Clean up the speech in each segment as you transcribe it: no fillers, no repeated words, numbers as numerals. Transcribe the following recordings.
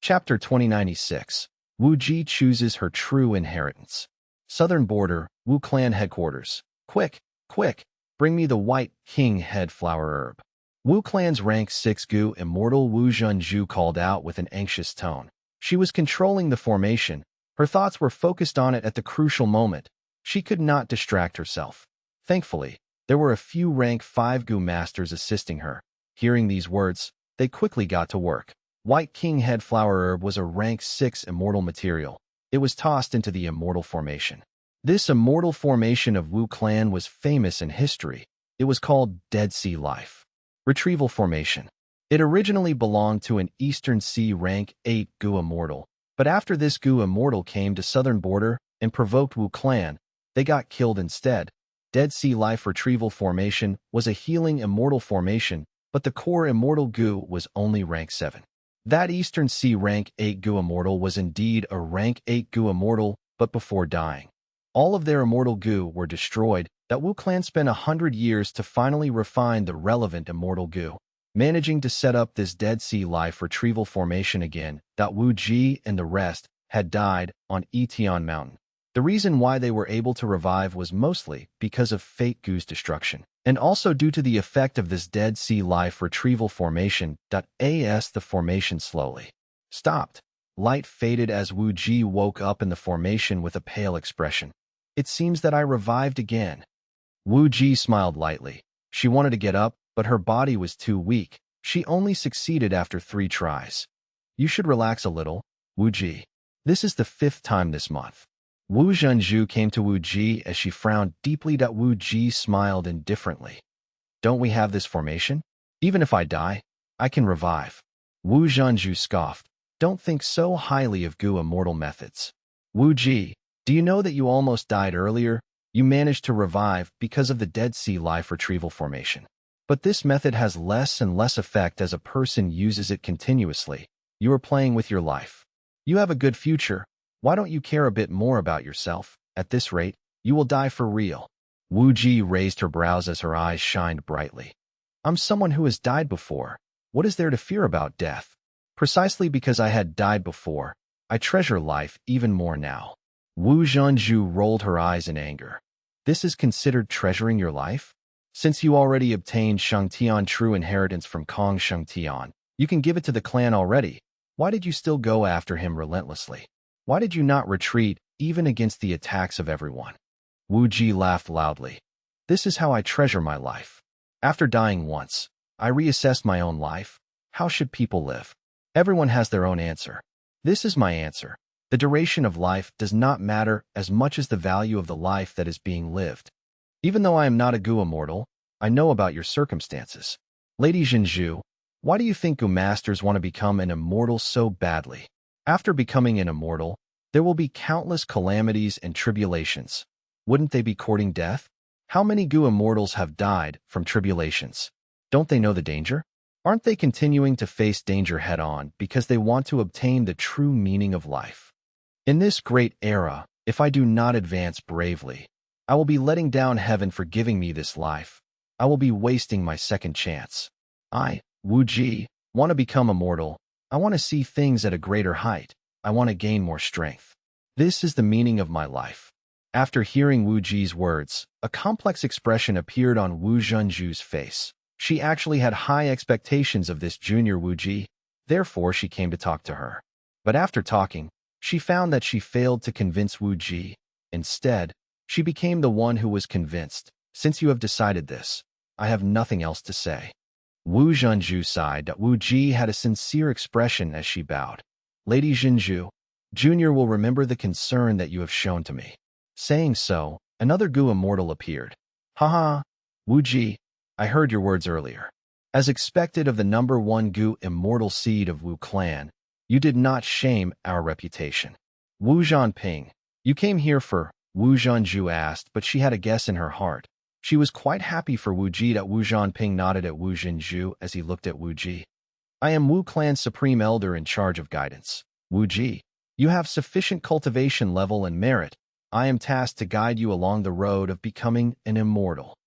Chapter 2096. Wu Ji chooses her true inheritance. Southern border, Wu clan headquarters. Quick, quick, bring me the white king head flower herb. Wu clan's rank 6 Gu immortal Wu Zhenju called out with an anxious tone. She was controlling the formation. Her thoughts were focused on it at the crucial moment. She could not distract herself. Thankfully, there were a few rank 5 Gu masters assisting her. Hearing these words, they quickly got to work. White king head flower herb was a rank 6 immortal material. It was tossed into the immortal formation. This immortal formation of Wu clan was famous in history. It was called Dead Sea Life. Retrieval formation. It originally belonged to an Eastern Sea rank 8 Gu immortal, but after this Gu immortal came to southern border and provoked Wu clan, they got killed instead. Dead Sea Life retrieval formation was a healing immortal formation, but the core immortal Gu was only rank 7. That Eastern Sea rank 8 Gu immortal was indeed a rank 8 Gu immortal, but before dying, all of their immortal Gu were destroyed. That Wu clan spent 100 years to finally refine the relevant immortal Gu, managing to set up this Dead Sea Life retrieval formation again. That Wu Ji and the rest had died on Etian Mountain. The reason why they were able to revive was mostly because of fake Gu's destruction, and also due to the effect of this Dead Sea Life retrieval formation. As the formation slowly stopped, light faded as Wu Ji woke up in the formation with a pale expression. It seems that I revived again. Wu Ji smiled lightly. She wanted to get up, but her body was too weak. She only succeeded after 3 tries. You should relax a little, Wu Ji. This is the 5th time this month. Wu Zhenju came to Wu Ji as she frowned deeply. Wu Ji smiled indifferently. Don't we have this formation? Even if I die, I can revive. Wu Zhenju scoffed. Don't think so highly of Gu immortal methods. Wu Ji, do you know that you almost died earlier? You managed to revive because of the Dead Sea Life retrieval formation. But this method has less and less effect as a person uses it continuously. You are playing with your life. You have a good future. Why don't you care a bit more about yourself? At this rate, you will die for real. Wu Ji raised her brows as her eyes shined brightly. I'm someone who has died before. What is there to fear about death? Precisely because I had died before, I treasure life even more now. Wu Zhenju rolled her eyes in anger. This is considered treasuring your life? Since you already obtained Shangtian true inheritance from Kong Shangtian, you can give it to the clan already. Why did you still go after him relentlessly? Why did you not retreat, even against the attacks of everyone? Wu Ji laughed loudly. This is how I treasure my life. After dying once, I reassessed my own life. How should people live? Everyone has their own answer. This is my answer. The duration of life does not matter as much as the value of the life that is being lived. Even though I am not a Gu immortal, I know about your circumstances. Lady Zhenju, why do you think Gu masters want to become an immortal so badly? After becoming an immortal, there will be countless calamities and tribulations. Wouldn't they be courting death? How many Gu immortals have died from tribulations? Don't they know the danger? Aren't they continuing to face danger head-on because they want to obtain the true meaning of life? In this great era, if I do not advance bravely, I will be letting down heaven for giving me this life. I will be wasting my second chance. I, Wu Ji, want to become immortal. I want to see things at a greater height. I want to gain more strength. This is the meaning of my life. After hearing Wu Ji's words, a complex expression appeared on Wu Zhenju's face. She actually had high expectations of this junior Wu Ji, therefore she came to talk to her. But after talking, she found that she failed to convince Wu Ji. Instead, she became the one who was convinced. Since you have decided this, I have nothing else to say. Wu Zhenju sighed. Wu Ji had a sincere expression as she bowed. Lady Zhenju, Junior will remember the concern that you have shown to me. Saying so, another Gu immortal appeared. Haha, Wu Ji, I heard your words earlier. As expected of the number 1 Gu immortal seed of Wu clan, you did not shame our reputation. Wu Zhanping, you came here for, Wu Zhenju asked, but she had a guess in her heart. She was quite happy for Wu Ji. Wu Zhanping nodded at Wu Zhenju as he looked at Wu Ji. I am Wu clan's supreme elder in charge of guidance. Wu Ji, you have sufficient cultivation level and merit. I am tasked to guide you along the road of becoming an immortal.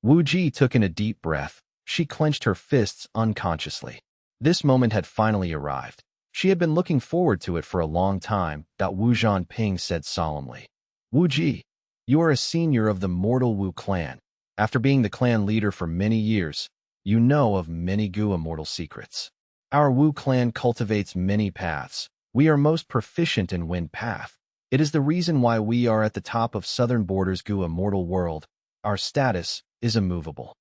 Wu Ji took in a deep breath. She clenched her fists unconsciously. This moment had finally arrived. She had been looking forward to it for a long time, Wu Zhanping said solemnly. Wu Ji, you are a senior of the mortal Wu clan. After being the clan leader for many years, you know of many Gu immortal secrets. Our Wu clan cultivates many paths. We are most proficient in Wind Path. It is the reason why we are at the top of Southern Border's Gu immortal world. Our status is immovable.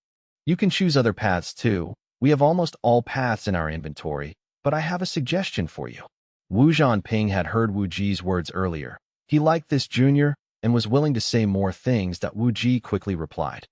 You can choose other paths too. We have almost all paths in our inventory, but I have a suggestion for you. Wu Zhanping had heard Wu Ji's words earlier. He liked this junior and was willing to say more things. Wu Ji quickly replied.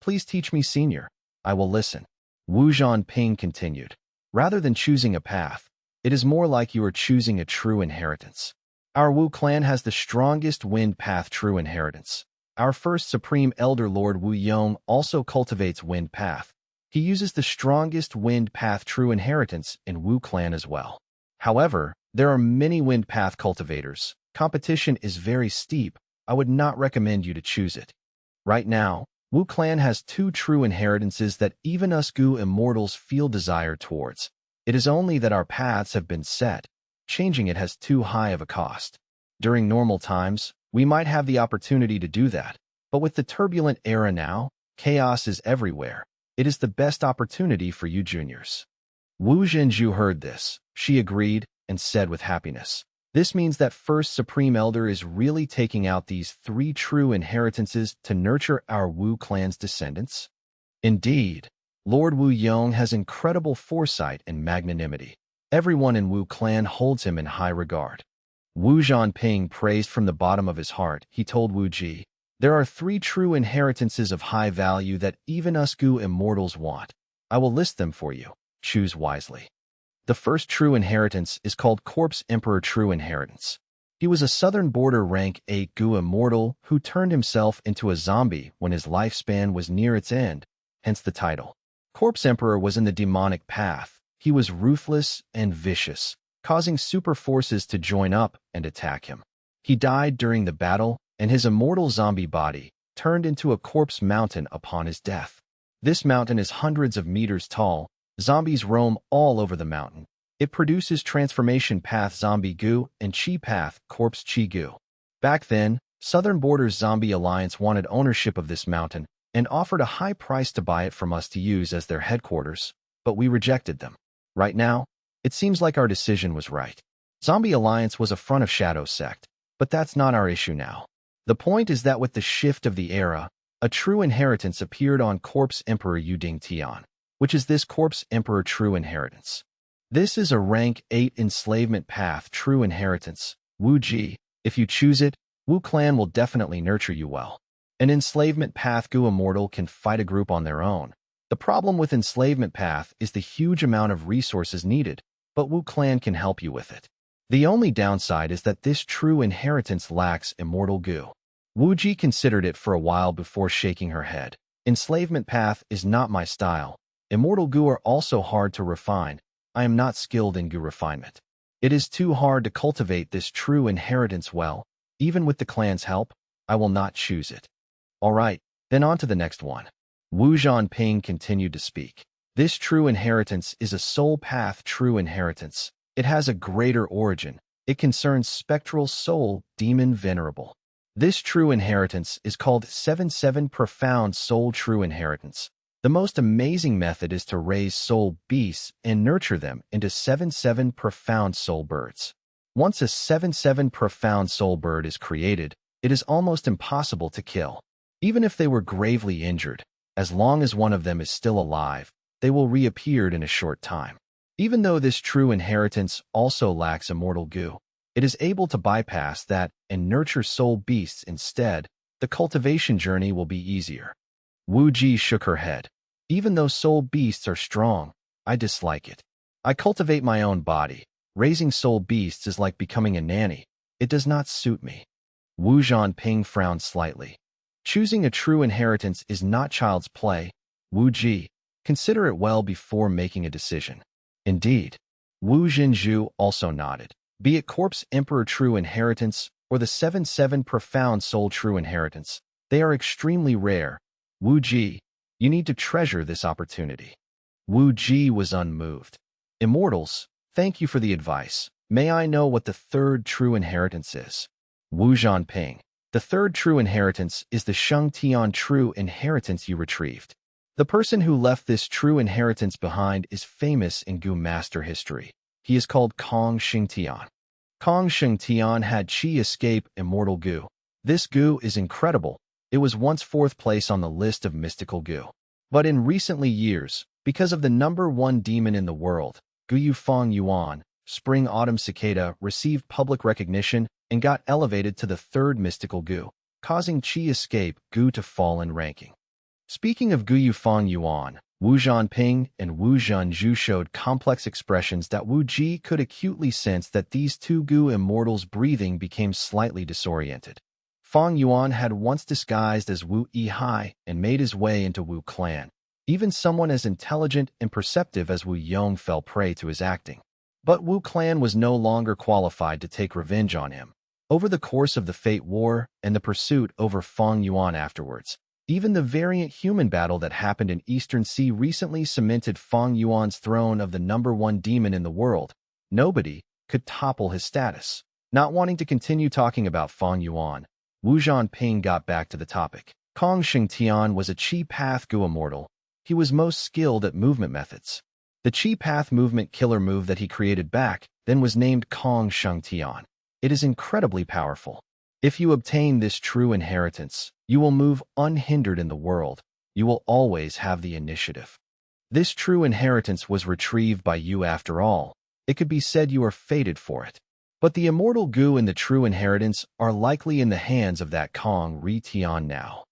Please teach me, senior. I will listen. Wu Zhanping continued. Rather than choosing a path, it is more like you are choosing a true inheritance. Our Wu clan has the strongest Wind Path true inheritance. Our first Supreme Elder Lord Wu Yong also cultivates Wind Path. He uses the strongest Wind Path true inheritance in Wu clan as well. However, there are many Wind Path cultivators. Competition is very steep. I would not recommend you to choose it. Right now, Wu clan has two true inheritances that even us Gu immortals feel desire towards. It is only that our paths have been set. Changing it has too high of a cost. During normal times, we might have the opportunity to do that. But with the turbulent era now, chaos is everywhere. It is the best opportunity for you juniors. Wu Zhenju heard this. She agreed and said with happiness, this means that First Supreme Elder is really taking out these three true inheritances to nurture our Wu clan's descendants? Indeed, Lord Wu Yong has incredible foresight and magnanimity. Everyone in Wu clan holds him in high regard. Wu Zhanping praised from the bottom of his heart. He told Wu Ji, there are three true inheritances of high value that even us Gu immortals want. I will list them for you. Choose wisely. The first true inheritance is called Corpse Emperor True Inheritance. He was a Southern Border rank 8 Gu immortal who turned himself into a zombie when his lifespan was near its end, hence the title. Corpse Emperor was in the demonic path. He was ruthless and vicious, causing super forces to join up and attack him. He died during the battle, and his immortal zombie body turned into a corpse mountain upon his death. This mountain is hundreds of meters tall. Zombies roam all over the mountain. It produces transformation path zombie Gu and chi path corpse chi Gu. Back then, Southern Border's Zombie Alliance wanted ownership of this mountain and offered a high price to buy it from us to use as their headquarters, but we rejected them. Right now, it seems like our decision was right. Zombie Alliance was a front of Shadow sect, but that's not our issue now. The point is that with the shift of the era, a true inheritance appeared on Corpse Emperor Yuding Tian, which is this Corpse Emperor true inheritance. This is a rank 8 enslavement path true inheritance. Wu Ji, if you choose it, Wu clan will definitely nurture you well. An enslavement path Gu immortal can fight a group on their own. The problem with enslavement path is the huge amount of resources needed, but Wu clan can help you with it. The only downside is that this true inheritance lacks immortal Gu. Wu Ji considered it for a while before shaking her head. Enslavement path is not my style. Immortal Gu are also hard to refine. I am not skilled in Gu refinement. It is too hard to cultivate this true inheritance well. Even with the clan's help, I will not choose it. All right, then on to the next one. Wu Zhanping continued to speak. This true inheritance is a soul path true inheritance. It has a greater origin. It concerns spectral soul, demon venerable. This true inheritance is called 7-7 profound soul true inheritance. The most amazing method is to raise soul beasts and nurture them into 7-7 profound soul birds. Once a 7-7 profound soul bird is created, it is almost impossible to kill. Even if they were gravely injured, as long as one of them is still alive, they will reappear in a short time. Even though this true inheritance also lacks immortal Gu, it is able to bypass that and nurture soul beasts instead. The cultivation journey will be easier. Wu Ji shook her head. Even though soul beasts are strong, I dislike it. I cultivate my own body. Raising soul beasts is like becoming a nanny. It does not suit me. Wu Zhanping frowned slightly. Choosing a true inheritance is not child's play. Wu Ji, consider it well before making a decision. Indeed. Wu Zhenju also nodded. Be it Corpse Emperor True Inheritance or the 7-7 Profound Soul True Inheritance, they are extremely rare. Wu Ji, you need to treasure this opportunity. Wu Ji was unmoved. Immortals, thank you for the advice. May I know what the third true inheritance is? Wu Zhanping. The third true inheritance is the Sheng Tian true inheritance you retrieved. The person who left this true inheritance behind is famous in Gu master history. He is called Kong Shengtian. Kong Shengtian had Qi escape immortal Gu. This Gu is incredible. It was once fourth place on the list of mystical Gu. But in recently years, because of the number one demon in the world, Gu Fang Yuan, spring-autumn cicada, received public recognition and got elevated to the third mystical Gu, causing Qi escape Gu to fall in ranking. Speaking of Gu Fang Yuan, Wu Zhanping and Wu Zhanzhu showed complex expressions that Wu Ji could acutely sense that these two Gu immortals' breathing became slightly disoriented. Fang Yuan had once disguised as Wu Yihai and made his way into Wu clan. Even someone as intelligent and perceptive as Wu Yong fell prey to his acting. But Wu clan was no longer qualified to take revenge on him. Over the course of the Fate War and the pursuit over Fang Yuan afterwards, even the variant human battle that happened in Eastern Sea recently cemented Fang Yuan's throne of the number one demon in the world. Nobody could topple his status. Not wanting to continue talking about Fang Yuan, Wu Zhanping got back to the topic. Kong Shengtian was a Qi Path Gu immortal. He was most skilled at movement methods. The Qi Path movement killer move that he created back then was named Kong Shengtian. It is incredibly powerful. If you obtain this true inheritance, you will move unhindered in the world. You will always have the initiative. This true inheritance was retrieved by you after all. It could be said you are fated for it. But the immortal Gu and the true inheritance are likely in the hands of that Kong Ritian now.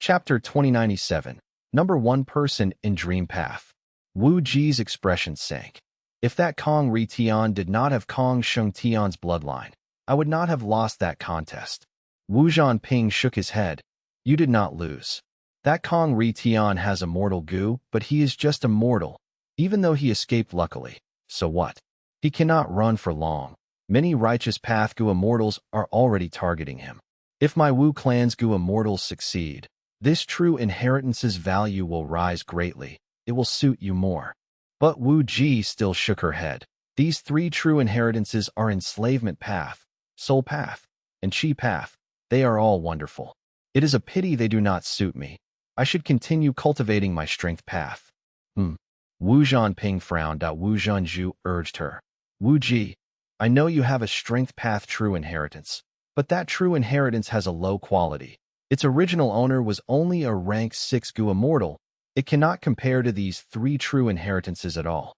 Chapter 2097. Number 1 person in Dream Path. Wu Ji's expression sank. If that Kong Ritian did not have Kong Shengtian's bloodline, I would not have lost that contest. Wu Zhanping shook his head. You did not lose. That Kong Ritian has a mortal Gu, but he is just a mortal. Even though he escaped luckily. So what? He cannot run for long. Many righteous path Gu immortals are already targeting him. If my Wu clan's Gu immortals succeed, this true inheritance's value will rise greatly. It will suit you more. But Wu Ji still shook her head. These three true inheritances are enslavement path, soul path, and Qi path. They are all wonderful. It is a pity they do not suit me. I should continue cultivating my strength path. Wu Zhanping frowned. Wu Zhanzhu urged her. Wu Ji, I know you have a strength path true inheritance, but that true inheritance has a low quality. Its original owner was only a rank 6 Gu immortal. It cannot compare to these three true inheritances at all.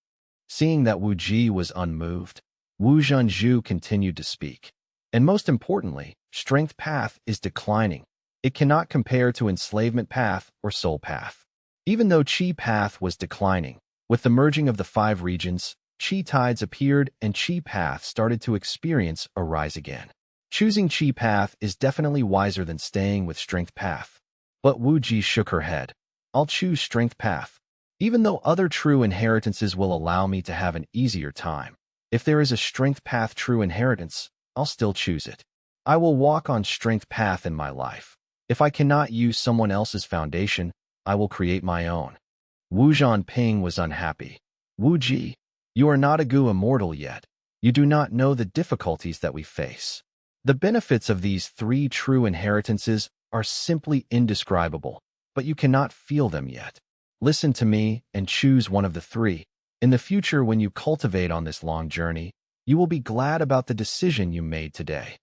Seeing that Wu Ji was unmoved, Wu Zhanzhu continued to speak. And most importantly, strength path is declining. It cannot compare to enslavement path or soul path. Even though Qi path was declining, with the merging of the 5 regions, Qi tides appeared and Qi path started to experience a rise again. Choosing Qi path is definitely wiser than staying with strength path. But Wu Ji shook her head. I'll choose strength path. Even though other true inheritances will allow me to have an easier time. If there is a strength path true inheritance, I'll still choose it. I will walk on strength path in my life. If I cannot use someone else's foundation, I will create my own. Wu Zhanping was unhappy. Wu Ji, you are not a Gu immortal yet. You do not know the difficulties that we face. The benefits of these three true inheritances are simply indescribable, but you cannot feel them yet. Listen to me and choose one of the three. In the future, when you cultivate on this long journey, you will be glad about the decision you made today.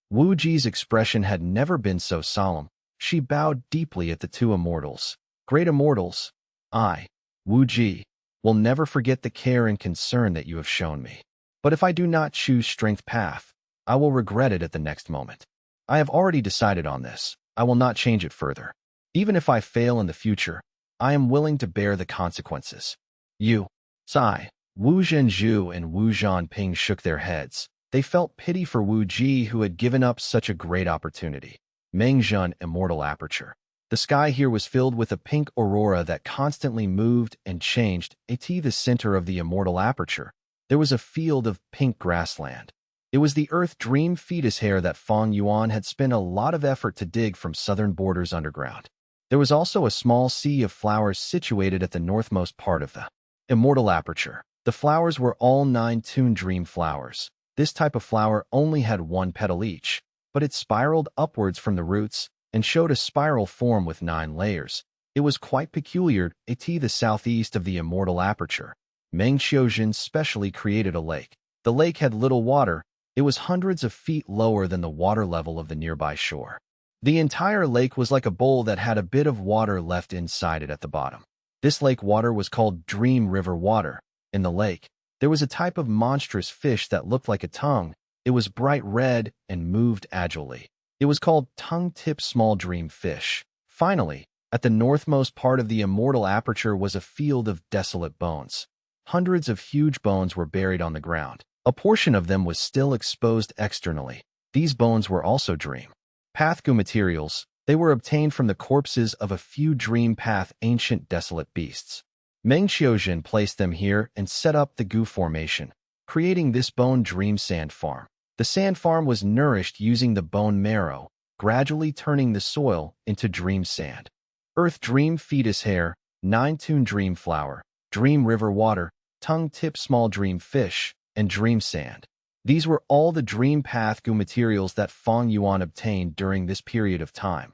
Wu Ji's expression had never been so solemn. She bowed deeply at the two immortals. Great immortals, I, Wu Ji, will never forget the care and concern that you have shown me. But if I do not choose strength path, I will regret it at the next moment. I have already decided on this. I will not change it further. Even if I fail in the future, I am willing to bear the consequences. You, Sai, Wu Zhanzhu and Wu Zhanping shook their heads. They felt pity for Wu Ji, who had given up such a great opportunity. Mengzhen Immortal Aperture. The sky here was filled with a pink aurora that constantly moved and changed. At the center of the immortal aperture, there was a field of pink grassland. It was the Earth Dream fetus hair that Fang Yuan had spent a lot of effort to dig from southern borders underground. There was also a small sea of flowers situated at the northmost part of the immortal aperture. The flowers were all 9 Toon Dream flowers. This type of flower only had one petal each, but it spiraled upwards from the roots and showed a spiral form with 9 layers. It was quite peculiar, at the southeast of the immortal aperture. Meng Xiaojun specially created a lake. The lake had little water. It was hundreds of feet lower than the water level of the nearby shore. The entire lake was like a bowl that had a bit of water left inside it at the bottom. This lake water was called Dream River water. In the lake, there was a type of monstrous fish that looked like a tongue. It was bright red and moved agilely. It was called tongue-tip small dream fish. Finally, at the northmost part of the immortal aperture was a field of desolate bones. Hundreds of huge bones were buried on the ground. A portion of them was still exposed externally. These bones were also dream path goo materials. They were obtained from the corpses of a few dream path ancient desolate beasts. Meng Xiaojun placed them here and set up the goo formation, creating this bone dream sand farm. The sand farm was nourished using the bone marrow, gradually turning the soil into dream sand. Earth dream fetus hair, 9-tune dream flower, dream river water, tongue-tip small dream fish, and dream sand. These were all the dream path goo materials that Fang Yuan obtained during this period of time.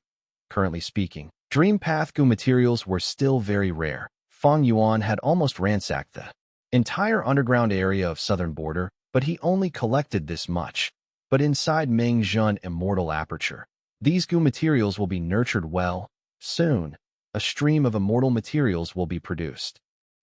Currently speaking, dream path goo materials were still very rare. Fang Yuan had almost ransacked the entire underground area of southern border, but he only collected this much. But inside Meng Zhun immortal aperture, these goo materials will be nurtured well. Soon, a stream of immortal materials will be produced.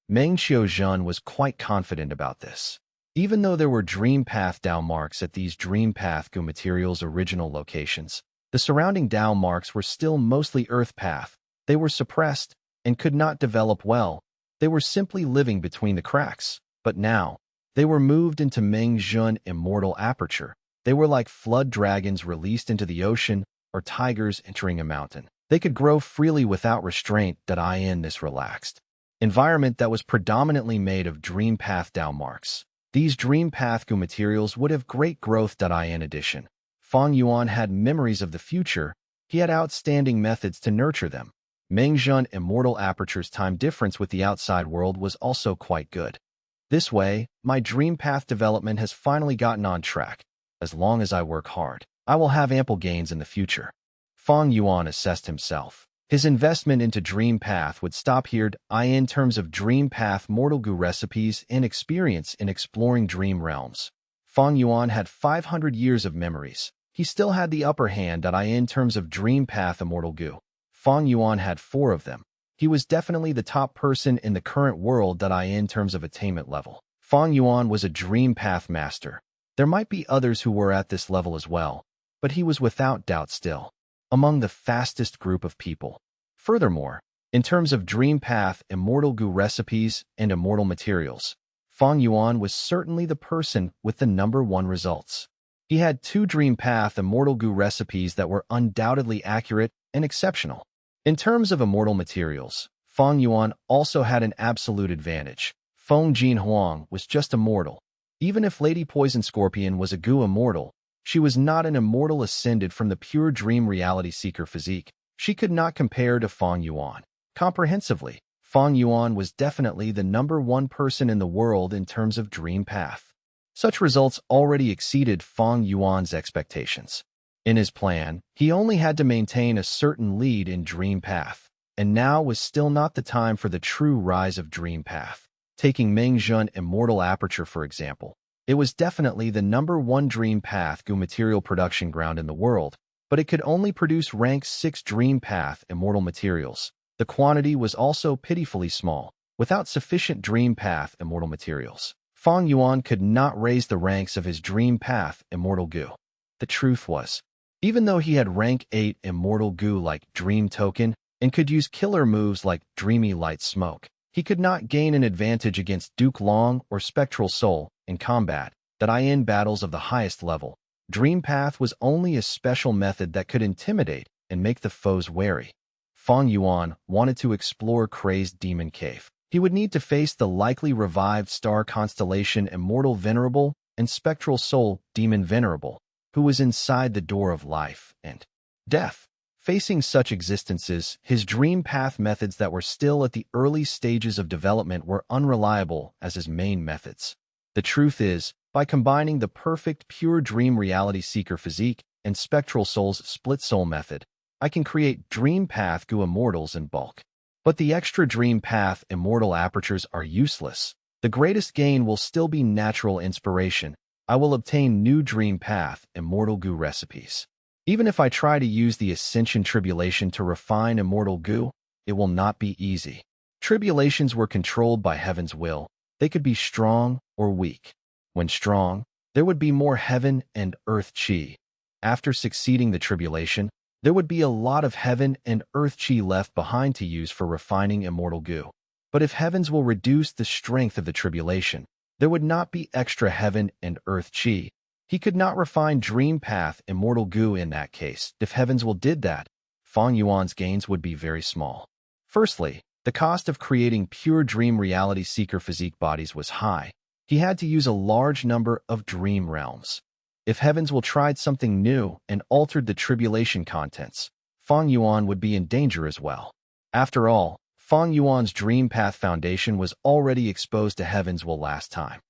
Meng Xiaozhun was quite confident about this. Even though there were dream path Dao marks at these dream path goo materials' original locations, the surrounding Dao marks were still mostly earth path. They were suppressed and could not develop well. They were simply living between the cracks. But now, they were moved into Meng Zhun immortal aperture. They were like flood dragons released into the ocean or tigers entering a mountain. They could grow freely without restraint. In this relaxed environment that was predominantly made of dream path Dao marks. These dream path goo materials would have great growth. In addition, Fang Yuan had memories of the future. He had outstanding methods to nurture them. Meng Zhun immortal aperture's time difference with the outside world was also quite good. This way, my dream path development has finally gotten on track. As long as I work hard, I will have ample gains in the future. Fang Yuan assessed himself. His investment into dream path would stop here. In terms of dream path mortal goo recipes and experience in exploring dream realms, Fang Yuan had 500 years of memories. He still had the upper hand. In terms of dream path immortal goo, Fang Yuan had 4 of them. He was definitely the top person in the current world. In terms of attainment level, Fang Yuan was a dream path master. There might be others who were at this level as well, but he was without doubt still among the fastest group of people. Furthermore, in terms of dream path immortal goo recipes and immortal materials, Fang Yuan was certainly the person with the #1 results. He had 2 dream path immortal goo recipes that were undoubtedly accurate and exceptional. In terms of immortal materials, Fang Yuan also had an absolute advantage. Feng Jin Huang was just immortal. Even if Lady Poison Scorpion was a goo immortal, she was not an immortal ascended from the pure dream reality seeker physique. She could not compare to Fang Yuan. Comprehensively, Fang Yuan was definitely the #1 person in the world in terms of dream path. Such results already exceeded Fang Yuan's expectations. In his plan, he only had to maintain a certain lead in dream path, and now was still not the time for the true rise of dream path. Taking Meng Zhun immortal aperture for example, it was definitely the #1 dream path goo material production ground in the world, but it could only produce rank 6 dream path immortal materials. The quantity was also pitifully small. Without sufficient dream path immortal materials, Fang Yuan could not raise the ranks of his dream path immortal goo. The truth was, even though he had rank 8 immortal goo like Dream Token and could use killer moves like Dreamy Light Smoke, he could not gain an advantage against Duke Long or Spectral Soul in combat. In battles of the highest level, Dream Path was only a special method that could intimidate and make the foes wary. Fang Yuan wanted to explore Crazed Demon Cave. He would need to face the likely revived star constellation Immortal Venerable and Spectral Soul Demon Venerable, who was inside the door of life and death. Facing such existences, his dream path methods that were still at the early stages of development were unreliable as his main methods. The truth is, By combining the perfect pure dream reality seeker physique and Spectral Soul's split soul method, I can create Dream Path Gu immortals in bulk. But the extra Dream Path immortal apertures are useless. The greatest gain will still be natural inspiration. I will obtain new Dream Path immortal Gu recipes. Even if I try to use the Ascension Tribulation to refine immortal Gu, it will not be easy. Tribulations were controlled by heaven's will. They could be strong or weak. When strong, there would be more heaven and earth chi. After succeeding the tribulation, there would be a lot of heaven and earth chi left behind to use for refining immortal Gu. But if heavens will reduce the strength of the tribulation, there would not be extra heaven and earth chi. He could not refine Dream Path immortal Gu in that case. If heavens will did that, Fang Yuan's gains would be very small. Firstly, the cost of creating pure dream reality seeker physique bodies was high. He had to use a large number of dream realms. If heavens will tried something new and altered the tribulation contents, Fang Yuan would be in danger as well. After all, Fang Yuan's Dream Path Foundation was already exposed to heavens will last time.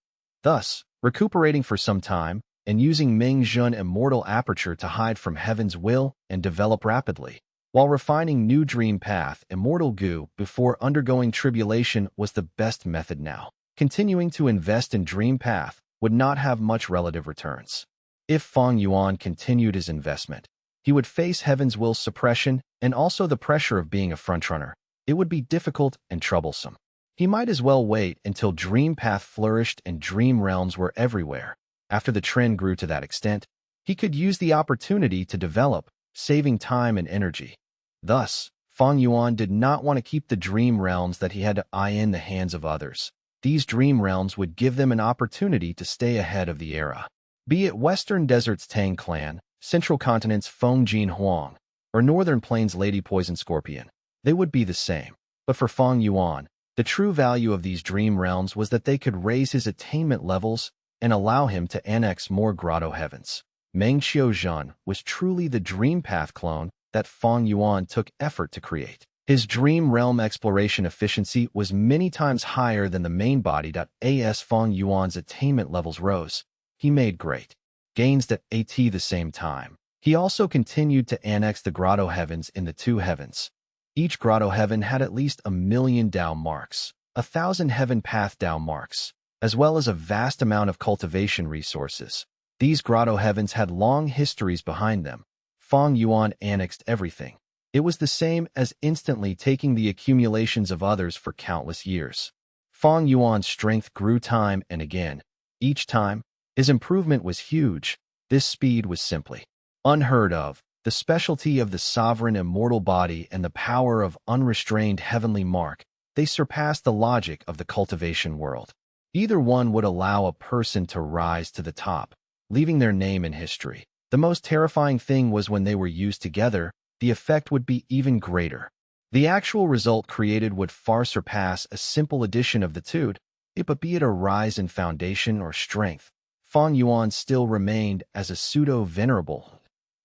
Thus, recuperating for some time and using Ming Zhun Immortal Aperture to hide from heaven's will and develop rapidly, while refining new Dream Path Immortal Gu before undergoing tribulation was the best method now. Continuing to invest in Dream Path would not have much relative returns. If Fang Yuan continued his investment, he would face heaven's will suppression and also the pressure of being a frontrunner. It would be difficult and troublesome. He might as well wait until Dream Path flourished and dream realms were everywhere. After the trend grew to that extent, he could use the opportunity to develop, saving time and energy. Thus, Fang Yuan did not want to keep the dream realms that he had to eye in the hands of others. These dream realms would give them an opportunity to stay ahead of the era. Be it Western Desert's Tang Clan, Central Continent's Feng Jin Huang, or Northern Plains Lady Poison Scorpion, they would be the same. But for Fang Yuan, the true value of these dream realms was that they could raise his attainment levels and allow him to annex more grotto heavens. Meng Qiuzhan was truly the Dream Path clone that Fang Yuan took effort to create. His dream realm exploration efficiency was many times higher than the main body. As Fang Yuan's attainment levels rose, he made great gains at the same time. He also continued to annex the grotto heavens in the two heavens. Each grotto heaven had at least 1,000,000 Dao marks, 1,000 heaven path Dao marks, as well as a vast amount of cultivation resources. These grotto heavens had long histories behind them. Fang Yuan annexed everything. It was the same as instantly taking the accumulations of others for countless years. Fang Yuan's strength grew time and again. Each time, his improvement was huge. This speed was simply unheard of. The specialty of the sovereign immortal body and the power of unrestrained heavenly mark, they surpassed the logic of the cultivation world. Either one would allow a person to rise to the top, leaving their name in history. The most terrifying thing was when they were used together, the effect would be even greater. The actual result created would far surpass a simple addition of the two, but be it a rise in foundation or strength. Fang Yuan still remained as a pseudo-venerable.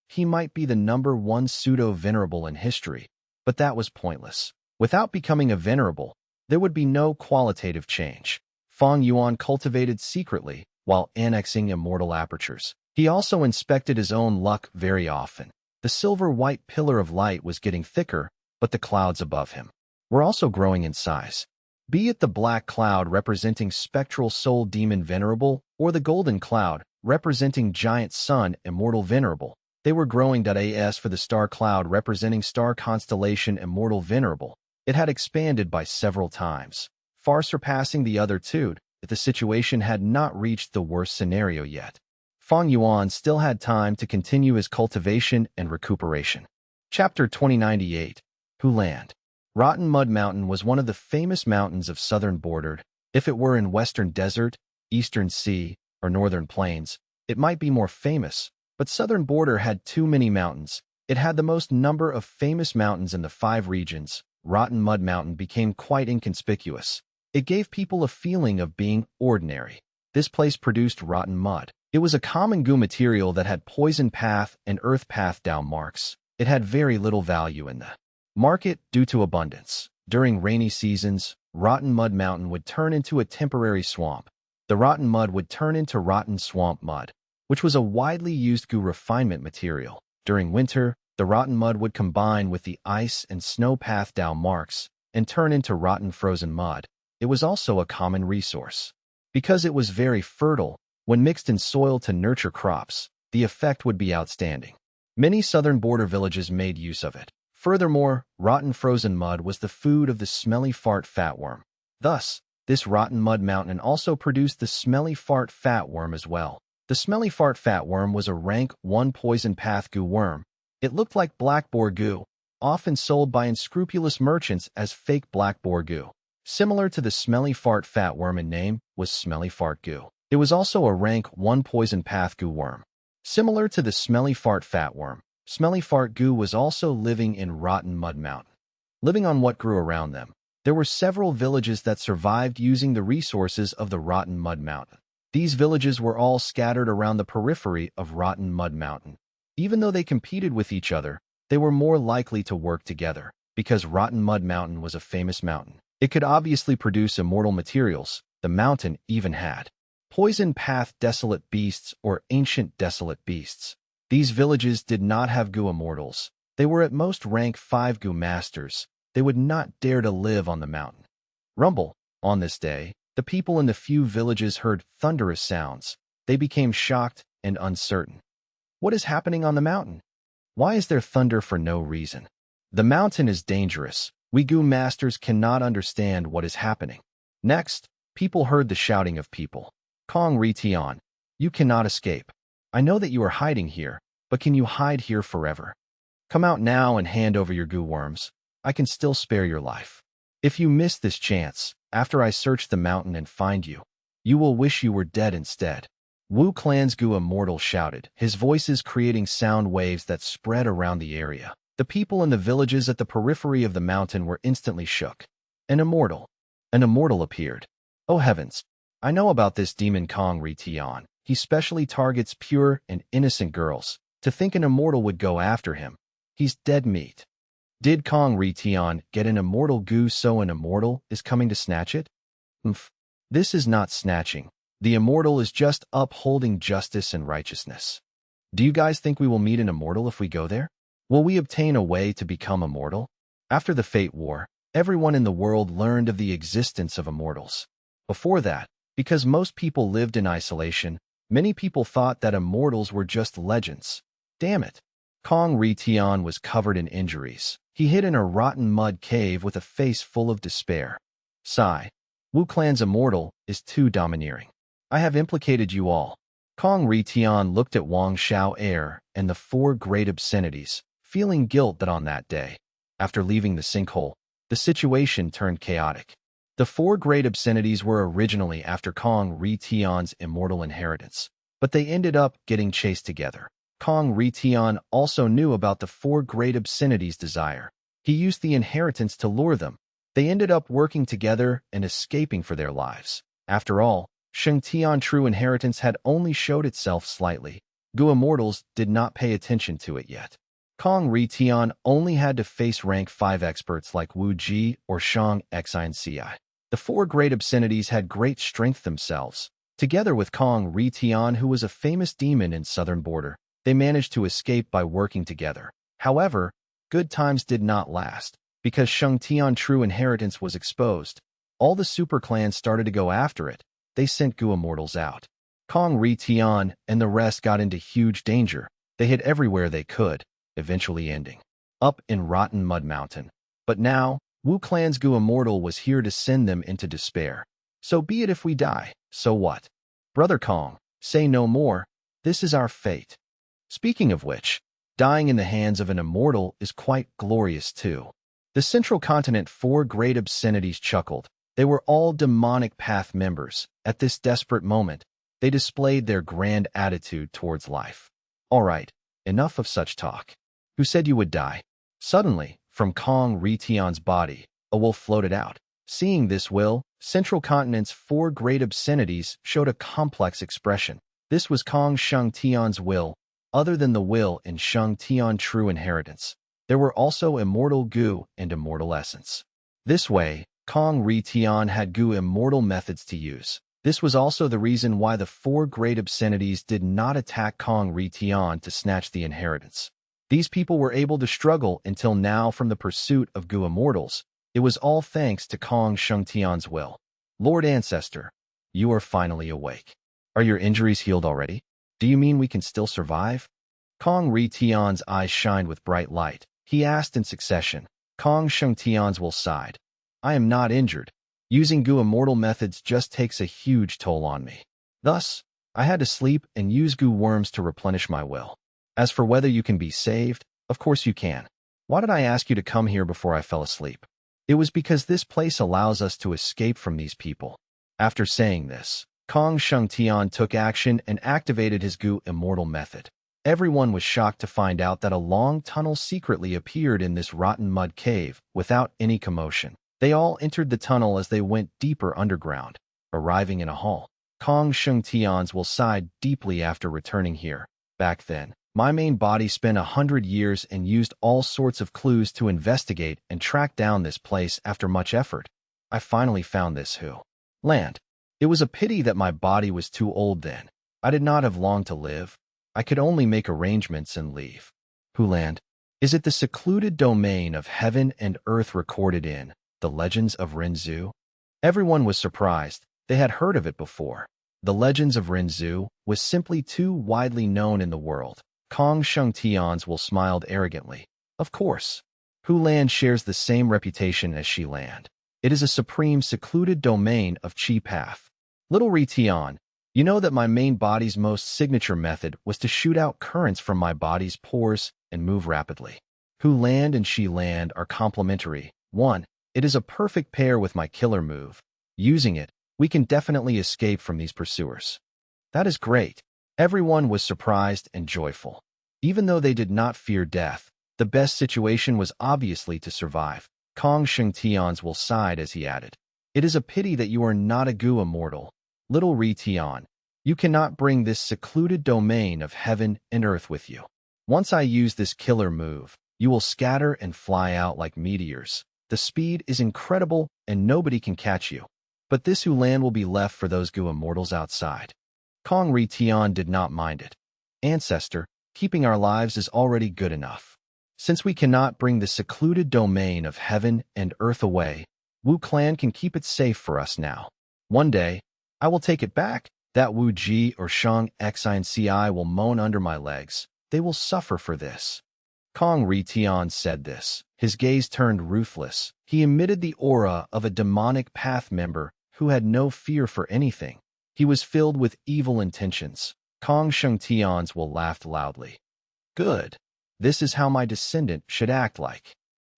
He might be the #1 pseudo-venerable in history, but that was pointless. Without becoming a venerable, there would be no qualitative change. Fang Yuan cultivated secretly while annexing immortal apertures. He also inspected his own luck very often. The silver-white pillar of light was getting thicker, but the clouds above him were also growing in size. Be it the black cloud representing spectral soul demon venerable, or the golden cloud representing giant sun immortal venerable, they were growing. As for the star cloud representing star constellation immortal venerable, it had expanded by several times, far surpassing the other two, if the situation had not reached the worst scenario yet. Fang Yuan still had time to continue his cultivation and recuperation. Chapter 2098. Huland. Rotten Mud Mountain was one of the famous mountains of southern bordered. If it were in Western Desert, Eastern Sea, or Northern Plains, it might be more famous, but Southern Border had too many mountains. It had the most number of famous mountains in the 5 regions. Rotten Mud Mountain became quite inconspicuous. It gave people a feeling of being ordinary. This place produced rotten mud. It was a common goo material that had poison path and earth path down marks. It had very little value in the market due to abundance. During rainy seasons, Rotten Mud Mountain would turn into a temporary swamp. the rotten mud would turn into rotten swamp mud, which was a widely used goo refinement material. During winter, the rotten mud would combine with the ice and snow path down marks and turn into rotten frozen mud. It was also a common resource. Because it was very fertile, when mixed in soil to nurture crops, the effect would be outstanding. Many southern border villages made use of it. Furthermore, rotten frozen mud was the food of the smelly fart fatworm. Thus, this rotten mud mountain also produced the smelly fart fatworm as well. The smelly fart fatworm was a rank 1 poison path goo worm. It looked like black boar goo, often sold by unscrupulous merchants as fake black boar goo. Similar to the smelly fart fatworm in name was smelly fart goo. It was also a rank 1 poison path goo worm. Similar to the smelly fart fatworm, smelly fart goo was also living in rotten mud mountain. Living on what grew around them, there were several villages that survived using the resources of the rotten mud mountain. These villages were all scattered around the periphery of rotten mud mountain. Even though they competed with each other, they were more likely to work together, because rotten mud mountain was a famous mountain. It could obviously produce immortal materials. The mountain even had poison path desolate beasts or ancient desolate beasts. These villages did not have goo immortals. They were at most rank 5 goo masters. They would not dare to live on the mountain. Rumble. On this day, the people in the few villages heard thunderous sounds. They became shocked and uncertain. What is happening on the mountain? Why is there thunder for no reason? The mountain is dangerous. We goo masters cannot understand what is happening. Next, people heard the shouting of people. Kong Ritian, you cannot escape. I know that you are hiding here, but can you hide here forever? Come out now and hand over your goo worms. I can still spare your life. If you miss this chance, after I search the mountain and find you, you will wish you were dead instead. Wu Clan's goo immortal shouted, his voices creating sound waves that spread around the area. The people in the villages at the periphery of the mountain were instantly shook. An immortal appeared. Oh heavens! I know about this demon Kong Ritian. He specially targets pure and innocent girls. To think an immortal would go after him. He's dead meat. Did Kong Ritian get an immortal goo so an immortal is coming to snatch it? This is not snatching. The immortal is just upholding justice and righteousness. Do you guys think we will meet an immortal if we go there? Will we obtain a way to become immortal? After the Fate War, everyone in the world learned of the existence of immortals. Before that, because most people lived in isolation, many people thought that immortals were just legends. Damn it. Kong Ritian was covered in injuries. He hid in a rotten mud cave with a face full of despair. Sigh. Wu Clan's immortal is too domineering. I have implicated you all. Kong Ritian looked at Wang Xiao Air and the 4 great obscenities, feeling guilt that on that day, after leaving the sinkhole, the situation turned chaotic. The 4 great obscenities were originally after Kong Ritian's immortal inheritance, but they ended up getting chased together. Kong Ritian also knew about the 4 great obscenities' desire. He used the inheritance to lure them. They ended up working together and escaping for their lives. After all, Sheng Tian true inheritance had only showed itself slightly. Goo immortals did not pay attention to it yet. Kong Ritian only had to face rank 5 experts like Wu Ji or Shang Xinci. The 4 great obscenities had great strength themselves. Together with Kong Ritian, who was a famous demon in southern border, they managed to escape by working together. However, good times did not last. Because Sheng Tian true inheritance was exposed, all the super clans started to go after it. They sent goo immortals out. Kong Ritian and the rest got into huge danger. They hid everywhere they could, eventually ending up in rotten mud mountain. But now, Wu Clan's goo immortal was here to send them into despair. So be it if we die, so what? Brother Kong, say no more. This is our fate. Speaking of which, dying in the hands of an immortal is quite glorious too. The Central Continent 4 great obscenities chuckled. They were all demonic path members. At this desperate moment, they displayed their grand attitude towards life. All right, enough of such talk. Who said you would die? Suddenly, from Kong Ritian's body, a will floated out. Seeing this will, Central Continent's 4 great obscenities showed a complex expression. This was Kong Sheng Tian's will, other than the will in Sheng Tian true inheritance. There were also immortal goo and immortal essence. This way, Kong Ritian had goo immortal methods to use. This was also the reason why the four great obscenities did not attack Kong Ritian to snatch the inheritance. These people were able to struggle until now from the pursuit of Gu immortals. It was all thanks to Kong Shengtian's will. Lord Ancestor, you are finally awake. Are your injuries healed already? Do you mean we can still survive? Kong Ritian's eyes shined with bright light. He asked in succession. Kong Shengtian's will sighed. I am not injured. Using Gu immortal methods just takes a huge toll on me. Thus, I had to sleep and use Gu worms to replenish my will. As for whether you can be saved, of course you can. Why did I ask you to come here before I fell asleep? It was because this place allows us to escape from these people. After saying this, Kong Shengtian took action and activated his Gu immortal method. Everyone was shocked to find out that a long tunnel secretly appeared in this rotten mud cave without any commotion. They all entered the tunnel as they went deeper underground, arriving in a hall. Kong Shengtian's will sighed deeply after returning here. Back then, my main body spent 100 years and used all sorts of clues to investigate and track down this place after much effort. I finally found this land. It was a pity that my body was too old then. I did not have long to live. I could only make arrangements and leave. Land? Is it the secluded domain of heaven and earth recorded in The Legends of Rinzhu? Everyone was surprised. They had heard of it before. The Legends of Rinzhu was simply too widely known in the world. Kong Shengtian's will smiled arrogantly. Of course. Land shares the same reputation as Shi Land. It is a supreme secluded domain of Qi Path. Little Ritian, you know that my main body's most signature method was to shoot out currents from my body's pores and move rapidly. Land and Shi Land are complementary. 1. It is a perfect pair with my killer move. Using it, we can definitely escape from these pursuers. That is great. Everyone was surprised and joyful. Even though they did not fear death, the best situation was obviously to survive. Kong Shengtian's will sighed as he added, It is a pity that you are not a Gu immortal. Little Ritian, you cannot bring this secluded domain of heaven and earth with you. Once I use this killer move, you will scatter and fly out like meteors. The speed is incredible and nobody can catch you. But this land will be left for those Gu immortals outside. Kong Ritian did not mind it. Ancestor, keeping our lives is already good enough. Since we cannot bring the secluded domain of heaven and earth away, Wu clan can keep it safe for us now. One day, I will take it back. That Wu Ji or Shang Xinci will moan under my legs. They will suffer for this. Kong Ritian said this. His gaze turned ruthless. He emitted the aura of a demonic path member who had no fear for anything. He was filled with evil intentions. Kong Shengtian's will laughed loudly. Good. This is how my descendant should act like.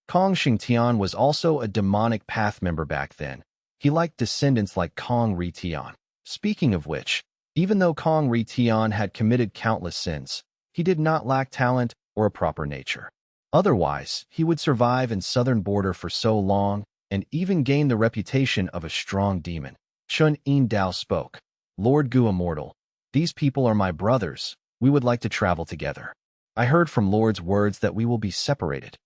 Kong Shengtian was also a demonic path member back then. He liked descendants like Kong Ritian. Speaking of which, even though Kong Ritian had committed countless sins, he did not lack talent or a proper nature. Otherwise, he would survive in southern border for so long and even gain the reputation of a strong demon. Chun Yin Dao spoke. Lord Gu Immortal, these people are my brothers. We would like to travel together. I heard from Lord's words that we will be separated.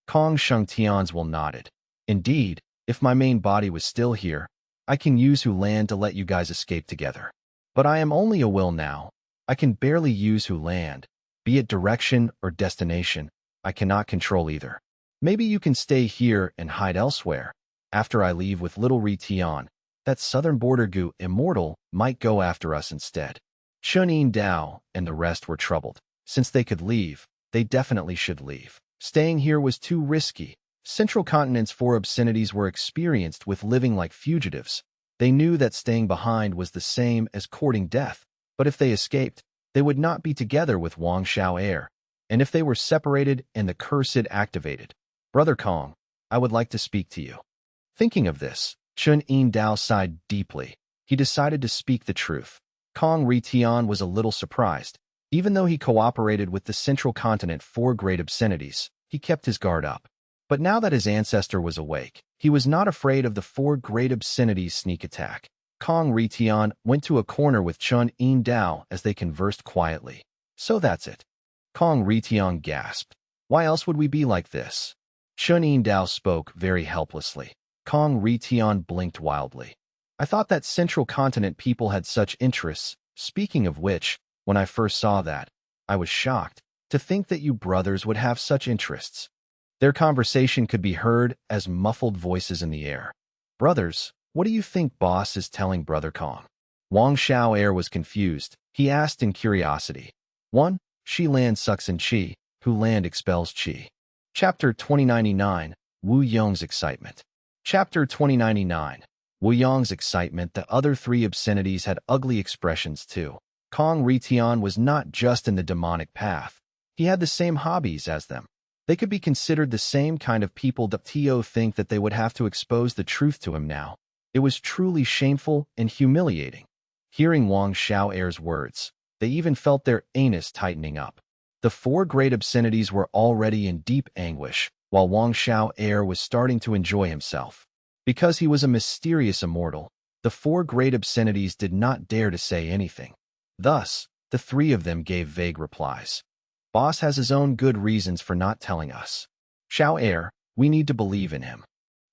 Kong Shengtian's will nodded. Indeed, if my main body was still here, I can use land to let you guys escape together. But I am only a will now. I can barely use land. Be it direction or destination, I cannot control either. Maybe you can stay here and hide elsewhere. After I leave with little Ritian, that southern border Gu immortal might go after us instead. Chun Yin Dao and the rest were troubled. Since they could leave, they definitely should leave. Staying here was too risky. Central Continent's four obscenities were experienced with living like fugitives. They knew that staying behind was the same as courting death, but if they escaped, they would not be together with Wang Xiao heir. And if they were separated and the cursed activated, Brother Kong, I would like to speak to you. Thinking of this, Chun Yin Dao sighed deeply. He decided to speak the truth. Kong Ritian was a little surprised. Even though he cooperated with the Central Continent four great obscenities, he kept his guard up. But now that his ancestor was awake, he was not afraid of the four great obscenities' sneak attack. Kong Ritian went to a corner with Chun Yin Dao as they conversed quietly. So that's it. Kong Ritian gasped. Why else would we be like this? Chun Yin Dao spoke very helplessly. Kong Ritian blinked wildly. I thought that central continent people had such interests. Speaking of which, when I first saw that, I was shocked to think that you brothers would have such interests. Their conversation could be heard as muffled voices in the air. Brothers, what do you think boss is telling Brother Kong? Wang Xiao'er was confused. He asked in curiosity. 1. Shi Lan sucks in Qi, Hu Land expels Qi. Chapter 2099, Wu Yong's Excitement. Chapter 2099, Wu Yong's Excitement. The other three obscenities had ugly expressions too. Kong Ritian was not just in the demonic path. He had the same hobbies as them. They could be considered the same kind of people. The To think that they would have to expose the truth to him now. It was truly shameful and humiliating. Hearing Wang Xiao'er's words, they even felt their anus tightening up. The four great obscenities were already in deep anguish, while Wang Xiao'er was starting to enjoy himself. Because he was a mysterious immortal, the four great obscenities did not dare to say anything. Thus, the three of them gave vague replies. Boss has his own good reasons for not telling us. Xiao'er, we need to believe in him.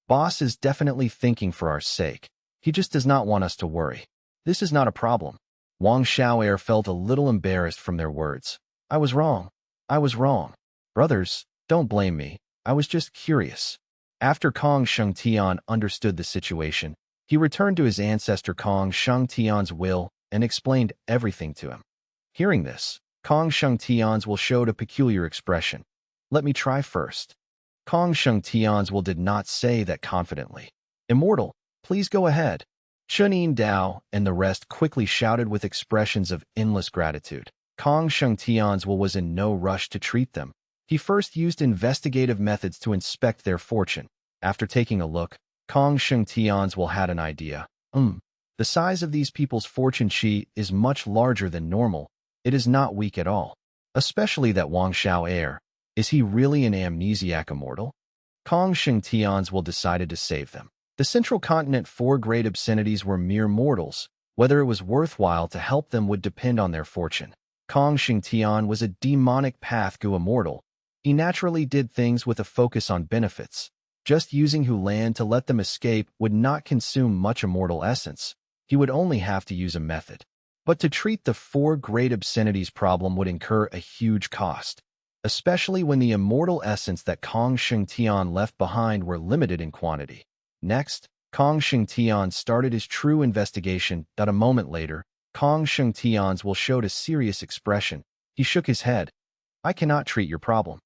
Boss is definitely thinking for our sake. He just does not want us to worry. This is not a problem. Wang Xiao'er felt a little embarrassed from their words. I was wrong. I was wrong. Brothers, don't blame me. I was just curious. After Kong Shengtian understood the situation, he returned to his ancestor Kong Shengtian's will and explained everything to him. Hearing this, Kong Shengtian's will showed a peculiar expression. Let me try first. Kong Shengtian's will did not say that confidently. Immortal, please go ahead. Chunin Dao and the rest quickly shouted with expressions of endless gratitude. Kong Shengtian's will was in no rush to treat them. He first used investigative methods to inspect their fortune. After taking a look, Kong Shengtian's will had an idea. The size of these people's fortune chi is much larger than normal. It is not weak at all. Especially that Wang Xiao'er. Is he really an amnesiac immortal? Kong Shengtian's will decided to save them. The central continent four great obscenities were mere mortals. Whether it was worthwhile to help them would depend on their fortune. Kong Shengtian was a demonic path-gu immortal. He naturally did things with a focus on benefits. Just using Hu Lan to let them escape would not consume much immortal essence. He would only have to use a method. But to treat the four great obscenities problem would incur a huge cost, especially when the immortal essence that Kong Shengtian left behind were limited in quantity. Next, Kong Shengtian started his true investigation. A moment later, Kong Shengtian's will showed a serious expression. He shook his head. I cannot treat your problem.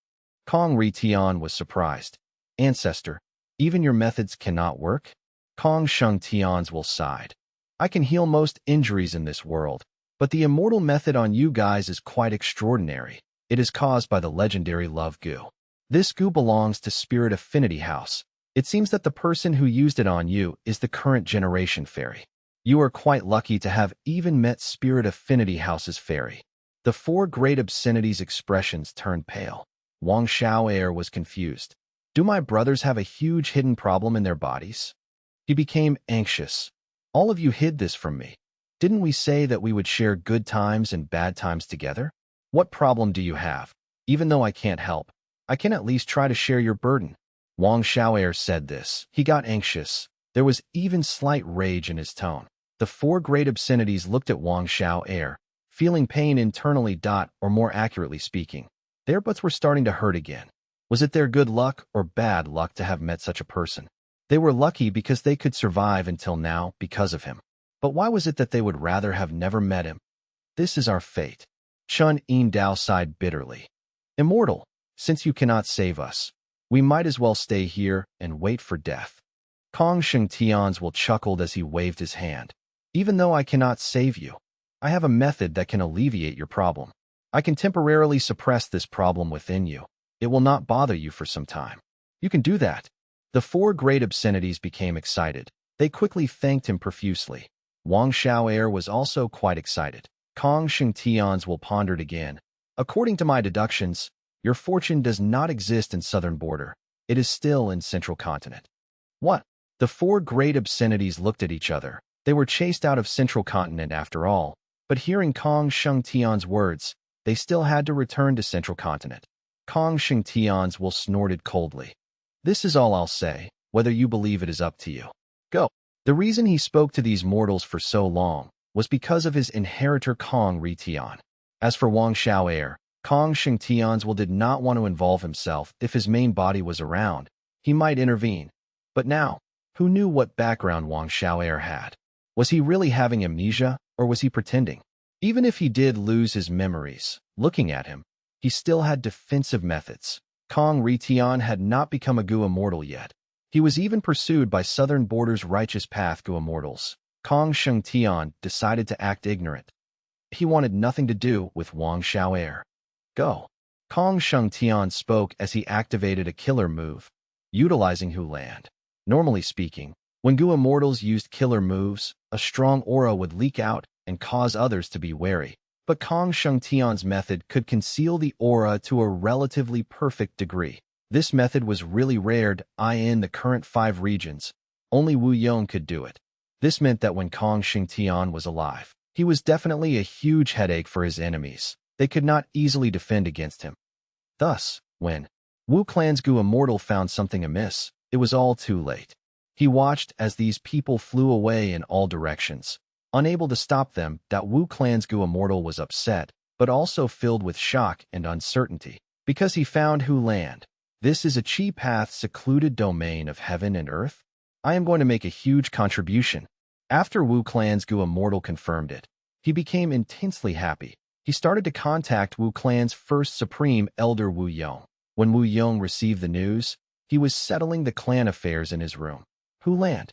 Kong Ritian was surprised. Ancestor, even your methods cannot work? Kong Shengtian's will sighed. I can heal most injuries in this world, but the immortal method on you guys is quite extraordinary. It is caused by the legendary love goo. This goo belongs to Spirit Affinity House. It seems that the person who used it on you is the current generation fairy. You are quite lucky to have even met Spirit Affinity House's fairy. The four great obscenities' expressions turned pale. Wang Xiao'er was confused. Do my brothers have a huge hidden problem in their bodies? He became anxious. All of you hid this from me. Didn't we say that we would share good times and bad times together? What problem do you have? Even though I can't help, I can at least try to share your burden. Wang Xiao'er said this. He got anxious. There was even slight rage in his tone. The four great obscenities looked at Wang Xiao'er, feeling pain internally. Or more accurately speaking, their butts were starting to hurt again. Was it their good luck or bad luck to have met such a person? They were lucky because they could survive until now because of him. But why was it that they would rather have never met him? This is our fate. Chun Yin Dao sighed bitterly. Immortal, since you cannot save us, we might as well stay here and wait for death. Kong Shengtian's will chuckled as he waved his hand. Even though I cannot save you, I have a method that can alleviate your problem. I can temporarily suppress this problem within you. It will not bother you for some time. You can do that. The four great obscenities became excited. They quickly thanked him profusely. Wang Xiao'er was also quite excited. Kong Shengtian's will pondered again. According to my deductions, your fortune does not exist in southern border. It is still in central continent. What? The four great obscenities looked at each other. They were chased out of central continent after all, but hearing Kong Shengtian's words, they still had to return to central continent. Kong Shengtian's will snorted coldly. This is all I'll say. Whether you believe it is up to you. Go. The reason he spoke to these mortals for so long was because of his inheritor Kong Ritian. As for Wang Xiao'er, Kong Shengtian's will did not want to involve himself. If his main body was around, he might intervene. But now, who knew what background Wang Xiao'er had? Was he really having amnesia, or was he pretending? Even if he did lose his memories, looking at him, he still had defensive methods. Kong Ritian had not become a Gu immortal yet. He was even pursued by Southern Border's righteous path Gu immortals. Kong Shengtian decided to act ignorant. He wanted nothing to do with Wang Xiao'er. Go. Kong Shengtian spoke as he activated a killer move, utilizing Hu Land. Normally speaking, when Gu immortals used killer moves, a strong aura would leak out and cause others to be wary. But Kong Shengtian's method could conceal the aura to a relatively perfect degree. This method was really rare in the current 5 regions. Only Wu Yong could do it. This meant that when Kong Shengtian was alive, he was definitely a huge headache for his enemies. They could not easily defend against him. Thus, when Wu Clan's Gu immortal found something amiss, it was all too late. He watched as these people flew away in all directions. Unable to stop them, Wu Clan's Gu immortal was upset, but also filled with shock and uncertainty. Because he found Hu Land. This is a chi path secluded domain of heaven and earth. I am going to make a huge contribution. After Wu Clan's Gu immortal confirmed it, he became intensely happy. He started to contact Wu Clan's first supreme elder Wu Yong. When Wu Yong received the news, he was settling the clan affairs in his room. Hu Land.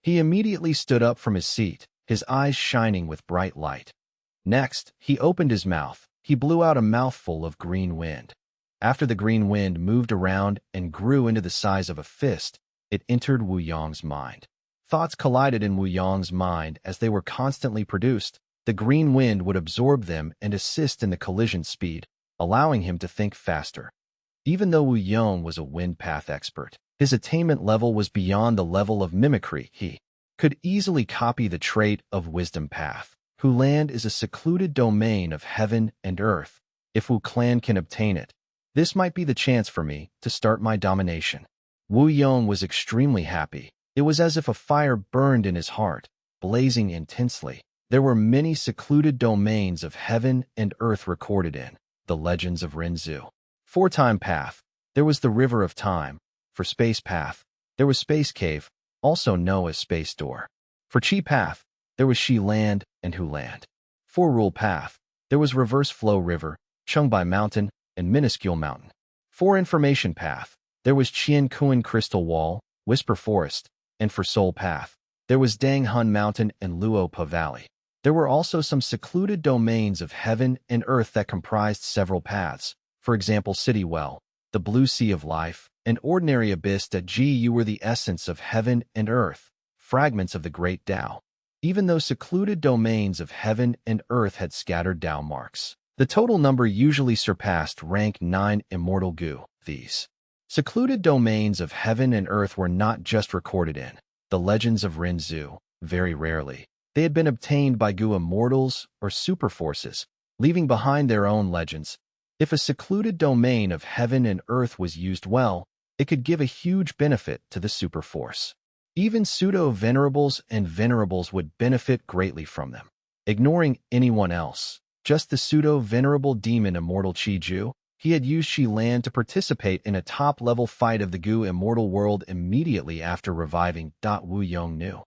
He immediately stood up from his seat, his eyes shining with bright light. Next, he opened his mouth. He blew out a mouthful of green wind. After the green wind moved around and grew into the size of a fist, it entered Wu Yong's mind. Thoughts collided in Wu Yong's mind as they were constantly produced. The green wind would absorb them and assist in the collision speed, allowing him to think faster. Even though Wu Yong was a wind path expert, his attainment level was beyond the level of mimicry. He could easily copy the trait of wisdom path. Hu Land is a secluded domain of heaven and earth. If Wu Clan can obtain it, this might be the chance for me to start my domination. Wu Yong was extremely happy. It was as if a fire burned in his heart, blazing intensely. There were many secluded domains of heaven and earth recorded in the legends of Renzu. For time path, there was the river of time. For space path, there was space cave, also known as space door. For chi path, there was Shi Land and Hu Land. For rule path, there was reverse flow river, Chengbai Mountain, and minuscule mountain. For information path, there was Qian Kuan crystal wall, whisper forest, and for soul path, there was Dang Hun Mountain and Luo Pa Valley. There were also some secluded domains of heaven and earth that comprised several paths. For example, City Well, the Blue Sea of Life, and Ordinary Abyss. You were the essence of heaven and earth, fragments of the great Tao. Even though secluded domains of heaven and earth had scattered Tao marks, the total number usually surpassed rank 9 immortal Gu. These secluded domains of heaven and earth were not just recorded in the legends of Renzu. Very rarely, they had been obtained by Gu immortals or superforces, leaving behind their own legends. If a secluded domain of heaven and earth was used well, it could give a huge benefit to the superforce. Even pseudo-venerables and venerables would benefit greatly from them. Ignoring anyone else, just the pseudo-venerable demon immortal Chi-Ju, he had used Shi Land to participate in a top-level fight of the Gu immortal world immediately after reviving. Wu Yong knew.